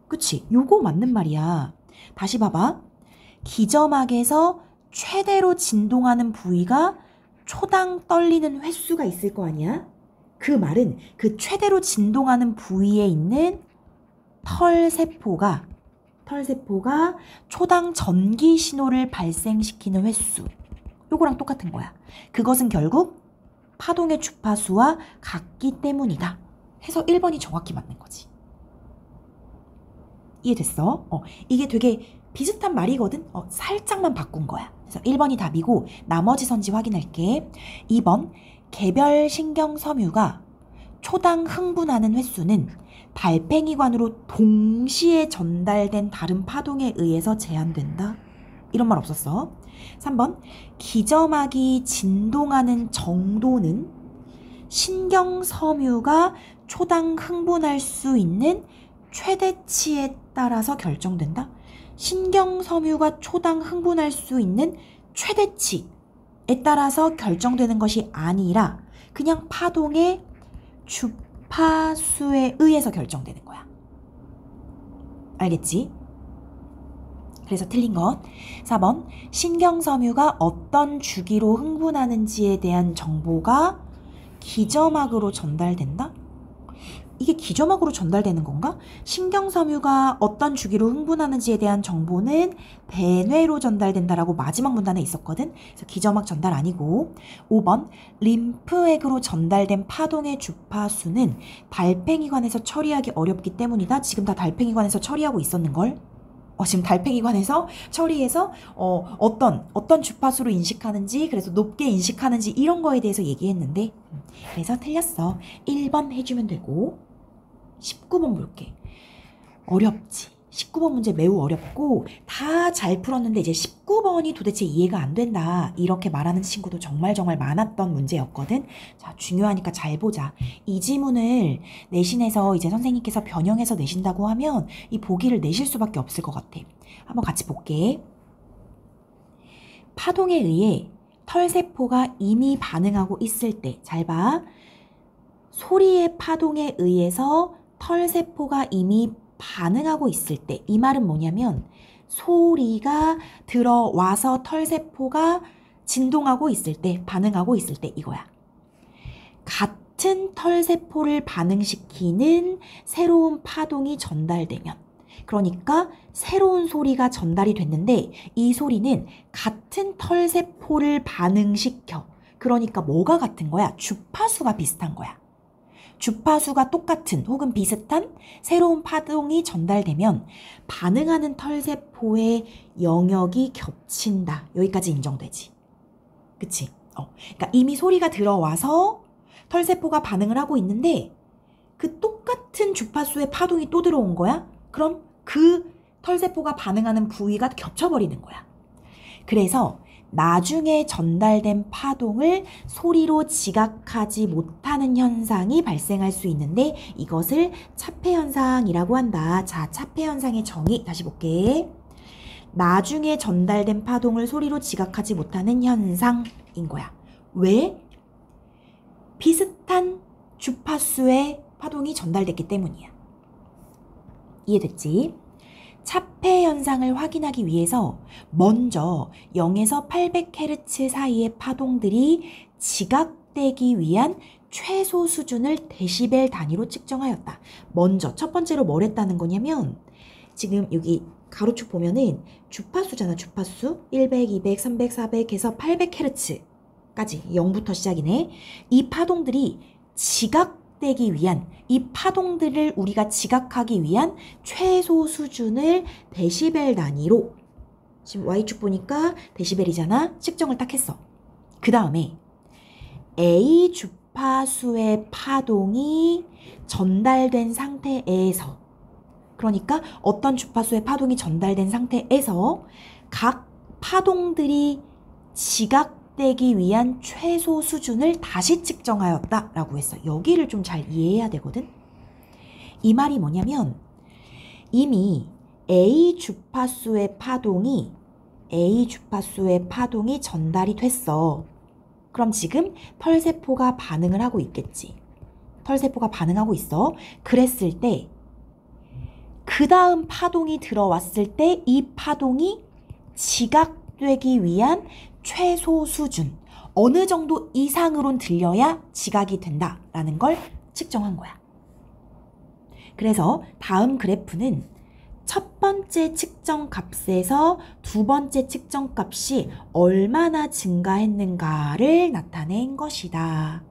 그치? 요거 맞는 말이야. 다시 봐봐. 기점막에서 최대로 진동하는 부위가 초당 떨리는 횟수가 있을 거 아니야? 그 말은 그 최대로 진동하는 부위에 있는 털세포가 초당 전기 신호를 발생시키는 횟수. 요거랑 똑같은 거야. 그것은 결국 파동의 주파수와 같기 때문이다. 해서 1번이 정확히 맞는 거지. 이해됐어? 이게 되게 비슷한 말이거든? 살짝만 바꾼 거야. 그래서 1번이 답이고 나머지 선지 확인할게. 2번, 개별 신경섬유가 초당 흥분하는 횟수는 달팽이관으로 동시에 전달된 다른 파동에 의해서 제한된다. 이런 말 없었어. 3번, 기점막이 진동하는 정도는 신경섬유가 초당 흥분할 수 있는 최대치에 따라서 결정된다. 신경섬유가 초당 흥분할 수 있는 최대치에 따라서 결정되는 것이 아니라 그냥 파동의 주파수에 의해서 결정되는 거야. 알겠지? 그래서 틀린 것. 4번, 신경섬유가 어떤 주기로 흥분하는지에 대한 정보가 기점막으로 전달된다? 이게 기점막으로 전달되는 건가? 신경섬유가 어떤 주기로 흥분하는지에 대한 정보는 대뇌로 전달된다라고 마지막 문단에 있었거든. 그래서 기점막 전달 아니고. 5번, 림프액으로 전달된 파동의 주파수는 달팽이관에서 처리하기 어렵기 때문이다. 지금 다 달팽이관에서 처리하고 있었는걸. 지금 달팽이관에서 처리해서 어떤 주파수로 인식하는지, 그래서 높게 인식하는지 이런 거에 대해서 얘기했는데, 그래서 틀렸어. 1번 해주면 되고. 19번 볼게. 어렵지. 19번 문제 매우 어렵고 다 잘 풀었는데 이제 19번이 도대체 이해가 안 된다, 이렇게 말하는 친구도 정말 많았던 문제였거든. 자, 중요하니까 잘 보자. 이 지문을 내신에서 이제 선생님께서 변형해서 내신다고 하면 이 보기를 내실 수밖에 없을 것 같아. 한번 같이 볼게. 파동에 의해 털세포가 이미 반응하고 있을 때, 잘 봐. 소리의 파동에 의해서 털세포가 이미 반응하고 있을 때, 이 말은 뭐냐면 소리가 들어와서 털세포가 진동하고 있을 때, 반응하고 있을 때 이거야. 같은 털세포를 반응시키는 새로운 파동이 전달되면, 그러니까 새로운 소리가 전달이 됐는데 이 소리는 같은 털세포를 반응시켜. 그러니까 뭐가 같은 거야? 주파수가 비슷한 거야. 주파수가 똑같은 혹은 비슷한 새로운 파동이 전달되면 반응하는 털세포의 영역이 겹친다. 여기까지 인정되지. 그치? 그러니까 이미 소리가 들어와서 털세포가 반응을 하고 있는데 그 똑같은 주파수의 파동이 또 들어온 거야? 그럼 그 털세포가 반응하는 부위가 겹쳐버리는 거야. 그래서 나중에 전달된 파동을 소리로 지각하지 못하는 현상이 발생할 수 있는데 이것을 차폐현상이라고 한다. 자, 차폐현상의 정의 다시 볼게. 나중에 전달된 파동을 소리로 지각하지 못하는 현상인 거야. 왜? 비슷한 주파수의 파동이 전달됐기 때문이야. 이해됐지? 차폐 현상을 확인하기 위해서 먼저 0에서 800Hz 사이의 파동들이 지각되기 위한 최소 수준을 데시벨 단위로 측정하였다. 먼저 첫 번째로 뭘 했다는 거냐면, 지금 여기 가로축 보면은 주파수잖아. 주파수 100, 200, 300, 400 해서 800Hz까지 0부터 시작이네. 이 파동들이 지각 지각되기 위한 이 파동들을 우리가 지각하기 위한 최소 수준을 데시벨 단위로 지금 Y축 보니까 데시벨이잖아. 측정을 딱 했어. 그 다음에 A 주파수의 파동이 전달된 상태에서 그러니까 어떤 주파수의 파동이 전달된 상태에서 각 파동들이 지각되기 위한 최소 수준을 다시 측정하였다라고 했어. 여기를 좀 잘 이해해야 되거든. 이 말이 뭐냐면 이미 A 주파수의 파동이 전달이 됐어. 그럼 지금 털세포가 반응을 하고 있겠지. 털세포가 반응하고 있어. 그랬을 때 그 다음 파동이 들어왔을 때 이 파동이 지각되기 위한 최소 수준, 어느 정도 이상으론 들려야 지각이 된다라는 걸 측정한 거야. 그래서 다음 그래프는 첫 번째 측정 값에서 두 번째 측정 값이 얼마나 증가했는가를 나타낸 것이다.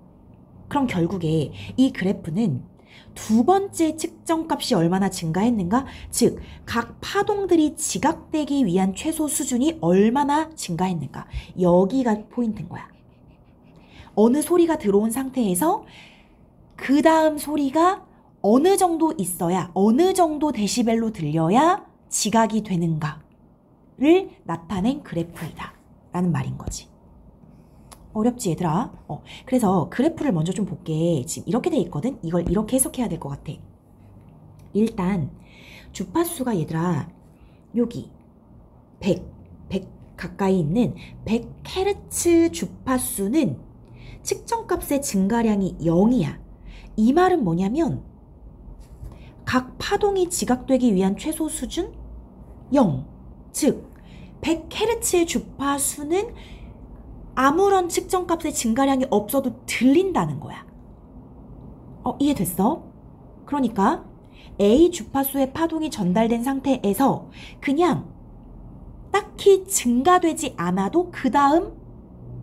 그럼 결국에 이 그래프는 두 번째 측정 값이 얼마나 증가했는가? 즉, 각 파동들이 지각되기 위한 최소 수준이 얼마나 증가했는가? 여기가 포인트인 거야. 어느 소리가 들어온 상태에서 그 다음 소리가 어느 정도 있어야, 어느 정도 데시벨로 들려야 지각이 되는가를 나타낸 그래프이다 라는 말인 거지. 어렵지 얘들아? 그래서 그래프를 먼저 좀 볼게. 지금 이렇게 돼 있거든? 이걸 이렇게 해석해야 될 것 같아. 일단 주파수가 얘들아 여기 100 가까이 있는 100Hz 주파수는 측정값의 증가량이 0이야. 이 말은 뭐냐면 각 파동이 지각되기 위한 최소 수준 0. 즉 100Hz의 주파수는 아무런 측정값의 증가량이 없어도 들린다는 거야. 이해됐어? 그러니까 A 주파수의 파동이 전달된 상태에서 그냥 딱히 증가되지 않아도 그 다음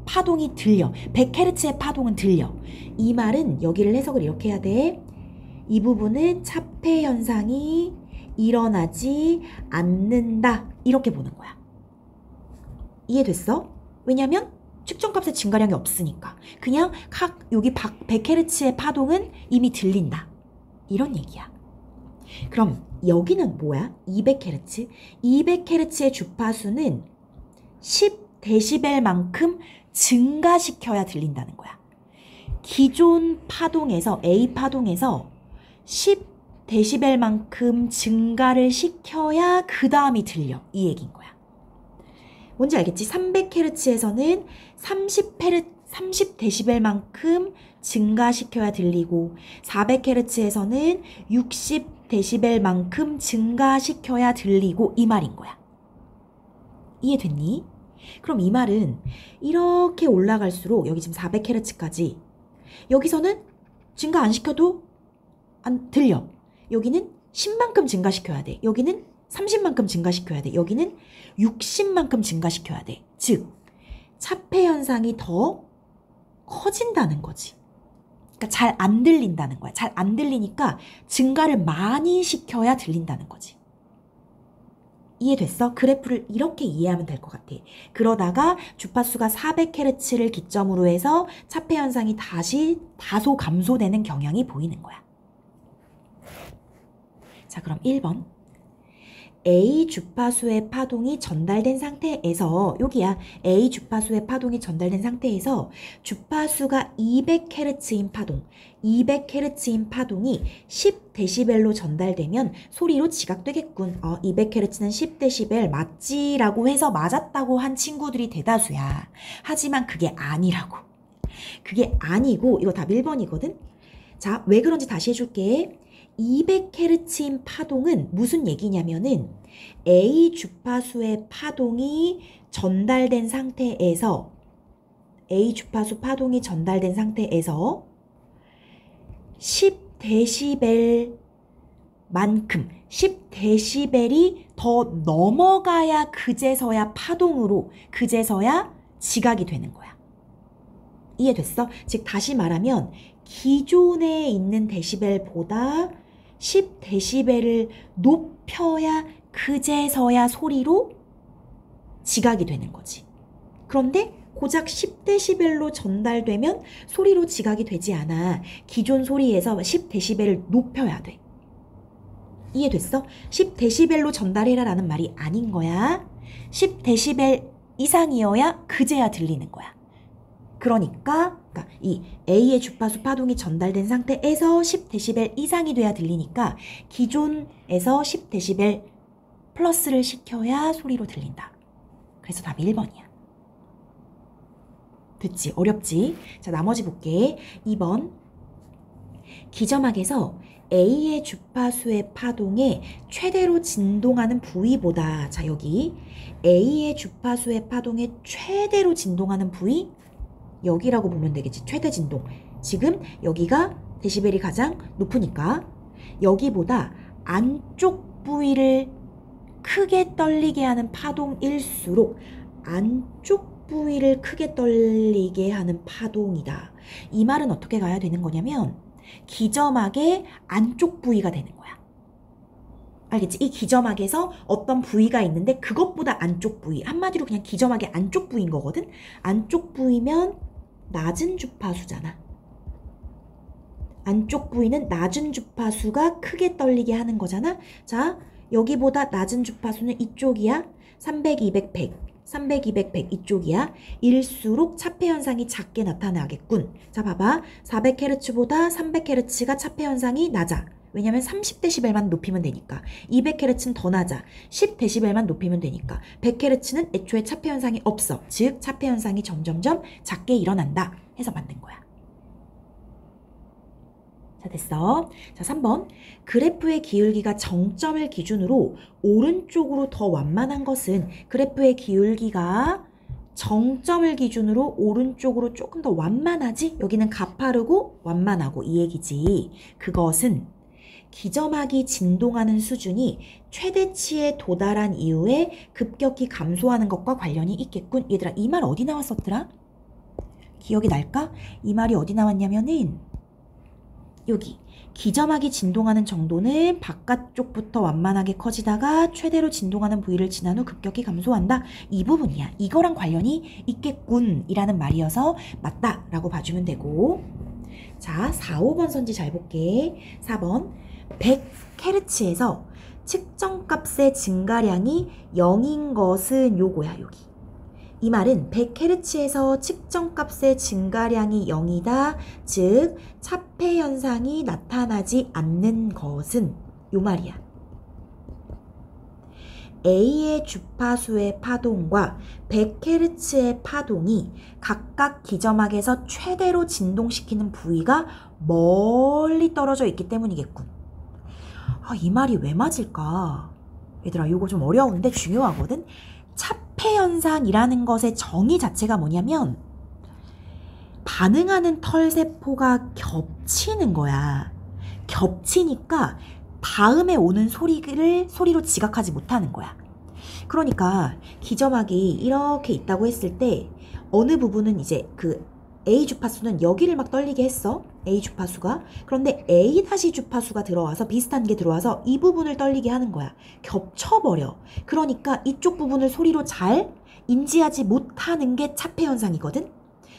파동이 들려. 100Hz의 파동은 들려. 이 말은 여기를 해석을 이렇게 해야 돼. 이 부분은 차폐 현상이 일어나지 않는다. 이렇게 보는 거야. 이해됐어? 왜냐면 측정값의 증가량이 없으니까. 그냥 여기 100Hz의 파동은 이미 들린다. 이런 얘기야. 그럼 여기는 뭐야? 200Hz? 200Hz의 주파수는 10dB만큼 증가시켜야 들린다는 거야. 기존 파동에서 A 파동에서 10dB만큼 증가를 시켜야 그 다음이 들려. 이 얘기인 거야. 뭔지 알겠지? 300Hz에서는 30dB만큼 증가시켜야 들리고 400Hz에서는 60dB만큼 증가시켜야 들리고 이 말인 거야. 이해됐니? 그럼 이 말은 이렇게 올라갈수록 여기 지금 400Hz까지 여기서는 증가 안 시켜도 안 들려. 여기는 10만큼 증가시켜야 돼. 여기는 30만큼 증가시켜야 돼. 여기는 60만큼 증가시켜야 돼. 즉 차폐 현상이 더 커진다는 거지. 그러니까 잘 안 들린다는 거야. 잘 안 들리니까 증가를 많이 시켜야 들린다는 거지. 이해됐어? 그래프를 이렇게 이해하면 될 것 같아. 그러다가 주파수가 400Hz를 기점으로 해서 차폐 현상이 다시 다소 감소되는 경향이 보이는 거야. 자, 그럼 1번. A 주파수의 파동이 전달된 상태에서 여기야. A 주파수의 파동이 전달된 상태에서 주파수가 200Hz인 파동, 200Hz인 파동이 10dB로 전달되면 소리로 지각되겠군. 200Hz는 10dB 맞지? 라고 해서 맞았다고 한 친구들이 대다수야. 하지만 그게 아니라고. 그게 아니고 이거 답 1번이거든? 자, 왜 그런지 다시 해줄게. 200Hz인 파동은 무슨 얘기냐면은 A 주파수의 파동이 전달된 상태에서 A 주파수 파동이 전달된 상태에서 10dB만큼 10dB이 더 넘어가야 그제서야 파동으로 그제서야 지각이 되는 거야. 이해됐어? 즉 다시 말하면 기존에 있는 데시벨보다 10데시벨을 높여야 그제서야 소리로 지각이 되는 거지. 그런데 고작 10데시벨로 전달되면 소리로 지각이 되지 않아. 기존 소리에서 10데시벨을 높여야 돼. 이해됐어? 10데시벨로 전달해라 라는 말이 아닌 거야. 10데시벨 이상이어야 그제야 들리는 거야. 그러니까 이 A의 주파수 파동이 전달된 상태에서 10데시벨 이상이 돼야 들리니까 기존에서 10데시벨 플러스를 시켜야 소리로 들린다. 그래서 답이 1번이야. 됐지? 어렵지? 자, 나머지 볼게. 2번. 기저막에서 A의 주파수의 파동에 최대로 진동하는 부위보다, 자, 여기 A의 주파수의 파동에 최대로 진동하는 부위, 여기라고 보면 되겠지. 최대 진동. 지금 여기가 데시벨이 가장 높으니까 여기보다 안쪽 부위를 크게 떨리게 하는 파동일수록 안쪽 부위를 크게 떨리게 하는 파동이다. 이 말은 어떻게 가야 되는 거냐면 기저막의 안쪽 부위가 되는 거야. 알겠지? 이 기저막에서 어떤 부위가 있는데 그것보다 안쪽 부위. 한마디로 그냥 기저막의 안쪽 부위인 거거든? 안쪽 부위면 낮은 주파수잖아. 안쪽 부위는 낮은 주파수가 크게 떨리게 하는 거잖아. 자, 여기보다 낮은 주파수는 이쪽이야. 300, 200, 100. 300, 200, 100 이쪽이야. 일수록 차폐 현상이 작게 나타나겠군. 자, 봐봐. 400Hz보다 300Hz가 차폐 현상이 낮아. 왜냐면 30데시벨만 높이면 되니까. 200Hz는 더 낮아. 10데시벨만 높이면 되니까. 100Hz는 애초에 차폐 현상이 없어. 즉 차폐 현상이 점점점 작게 일어난다 해서 만든 거야. 자, 됐어. 자, 3번. 그래프의 기울기가 정점을 기준으로 오른쪽으로 더 완만한 것은 그래프의 기울기가 정점을 기준으로 오른쪽으로 조금 더 완만하지? 여기는 가파르고 완만하고 이 얘기지. 그것은 기저막이 진동하는 수준이 최대치에 도달한 이후에 급격히 감소하는 것과 관련이 있겠군. 얘들아, 이 말 어디 나왔었더라? 기억이 날까? 이 말이 어디 나왔냐면은 여기 기저막이 진동하는 정도는 바깥쪽부터 완만하게 커지다가 최대로 진동하는 부위를 지난 후 급격히 감소한다. 이 부분이야. 이거랑 관련이 있겠군 이라는 말이어서 맞다 라고 봐주면 되고. 자, 4, 5번 선지 잘 볼게. 4번. 100Hz에서 측정 값의 증가량이 0인 것은 요거야. 여기. 이 말은 100Hz에서 측정 값의 증가량이 0이다. 즉 차폐 현상이 나타나지 않는 것은 요 말이야. A의 주파수의 파동과 100Hz의 파동이 각각 기저막에서 최대로 진동시키는 부위가 멀리 떨어져 있기 때문이겠군. 아, 이 말이 왜 맞을까? 얘들아, 이거 좀 어려운데 중요하거든? 차폐 현상이라는 것의 정의 자체가 뭐냐면 반응하는 털세포가 겹치는 거야. 겹치니까 다음에 오는 소리로 지각하지 못하는 거야. 그러니까 기저막이 이렇게 있다고 했을 때 어느 부분은 이제 그 A 주파수는 여기를 막 떨리게 했어. A 주파수가. 그런데 A 다시 주파수가 들어와서 비슷한 게 들어와서 이 부분을 떨리게 하는 거야. 겹쳐버려. 그러니까 이쪽 부분을 소리로 잘 인지하지 못하는 게 차폐 현상이거든.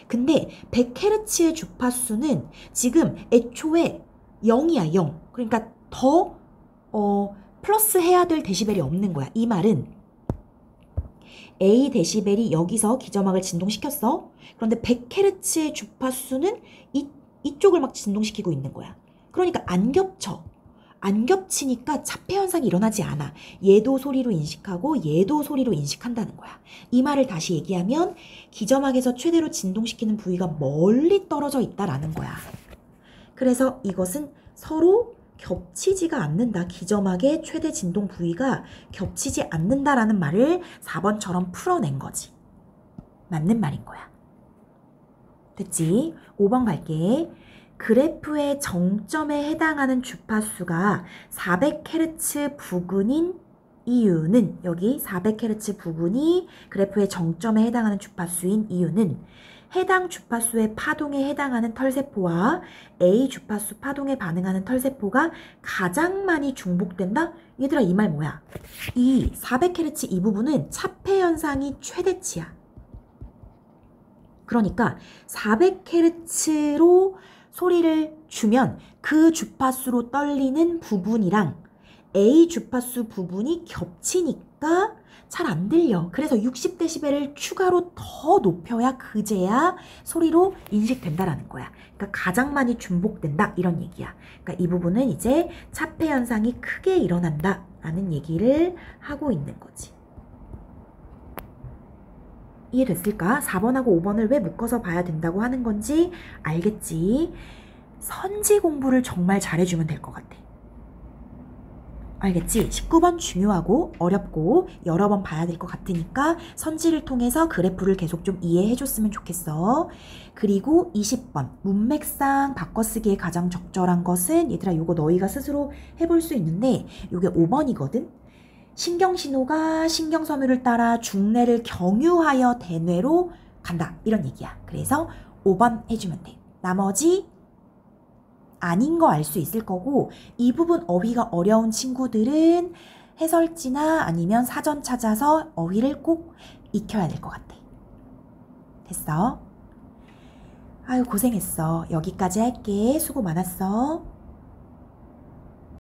근데 100Hz의 주파수는 지금 애초에 0이야, 0. 그러니까 더 플러스 해야 될 데시벨이 없는 거야. 이 말은 A 데시벨이 여기서 기저막을 진동시켰어. 그런데 100Hz의 주파수는 이쪽을 막 진동시키고 있는 거야. 그러니까 안 겹쳐. 안 겹치니까 차폐 현상이 일어나지 않아. 얘도 소리로 인식하고 얘도 소리로 인식한다는 거야. 이 말을 다시 얘기하면 기저막에서 최대로 진동시키는 부위가 멀리 떨어져 있다라는 거야. 그래서 이것은 서로 겹치지가 않는다. 기저막의 최대 진동 부위가 겹치지 않는다라는 말을 4번처럼 풀어낸 거지. 맞는 말인 거야. 됐지? 5번 갈게. 그래프의 정점에 해당하는 주파수가 400Hz 부근인 이유는, 여기 400Hz 부근이 그래프의 정점에 해당하는 주파수인 이유는 해당 주파수의 파동에 해당하는 털세포와 A 주파수 파동에 반응하는 털세포가 가장 많이 중복된다? 얘들아, 이 말 뭐야? 이 400Hz 이 부분은 차폐 현상이 최대치야. 그러니까 400Hz로 소리를 주면 그 주파수로 떨리는 부분이랑 A 주파수 부분이 겹치니까 잘 안 들려. 그래서 60dB를 추가로 더 높여야 그제야 소리로 인식된다라는 거야. 그러니까 가장 많이 중복된다 이런 얘기야. 그러니까 이 부분은 이제 차폐 현상이 크게 일어난다 라는 얘기를 하고 있는 거지. 이해됐을까? 4번하고 5번을 왜 묶어서 봐야 된다고 하는 건지 알겠지? 선지 공부를 정말 잘해주면 될 것 같아. 알겠지? 19번 중요하고 어렵고 여러 번 봐야 될 것 같으니까 선지를 통해서 그래프를 계속 좀 이해해줬으면 좋겠어. 그리고 20번 문맥상 바꿔쓰기에 가장 적절한 것은 얘들아 요거 너희가 스스로 해볼 수 있는데 요게 5번이거든? 신경신호가 신경섬유를 따라 중뇌를 경유하여 대뇌로 간다 이런 얘기야. 그래서 5번 해주면 돼. 나머지 아닌 거 알 수 있을 거고 이 부분 어휘가 어려운 친구들은 해설지나 아니면 사전 찾아서 어휘를 꼭 익혀야 될 것 같아. 됐어? 아유 고생했어. 여기까지 할게. 수고 많았어.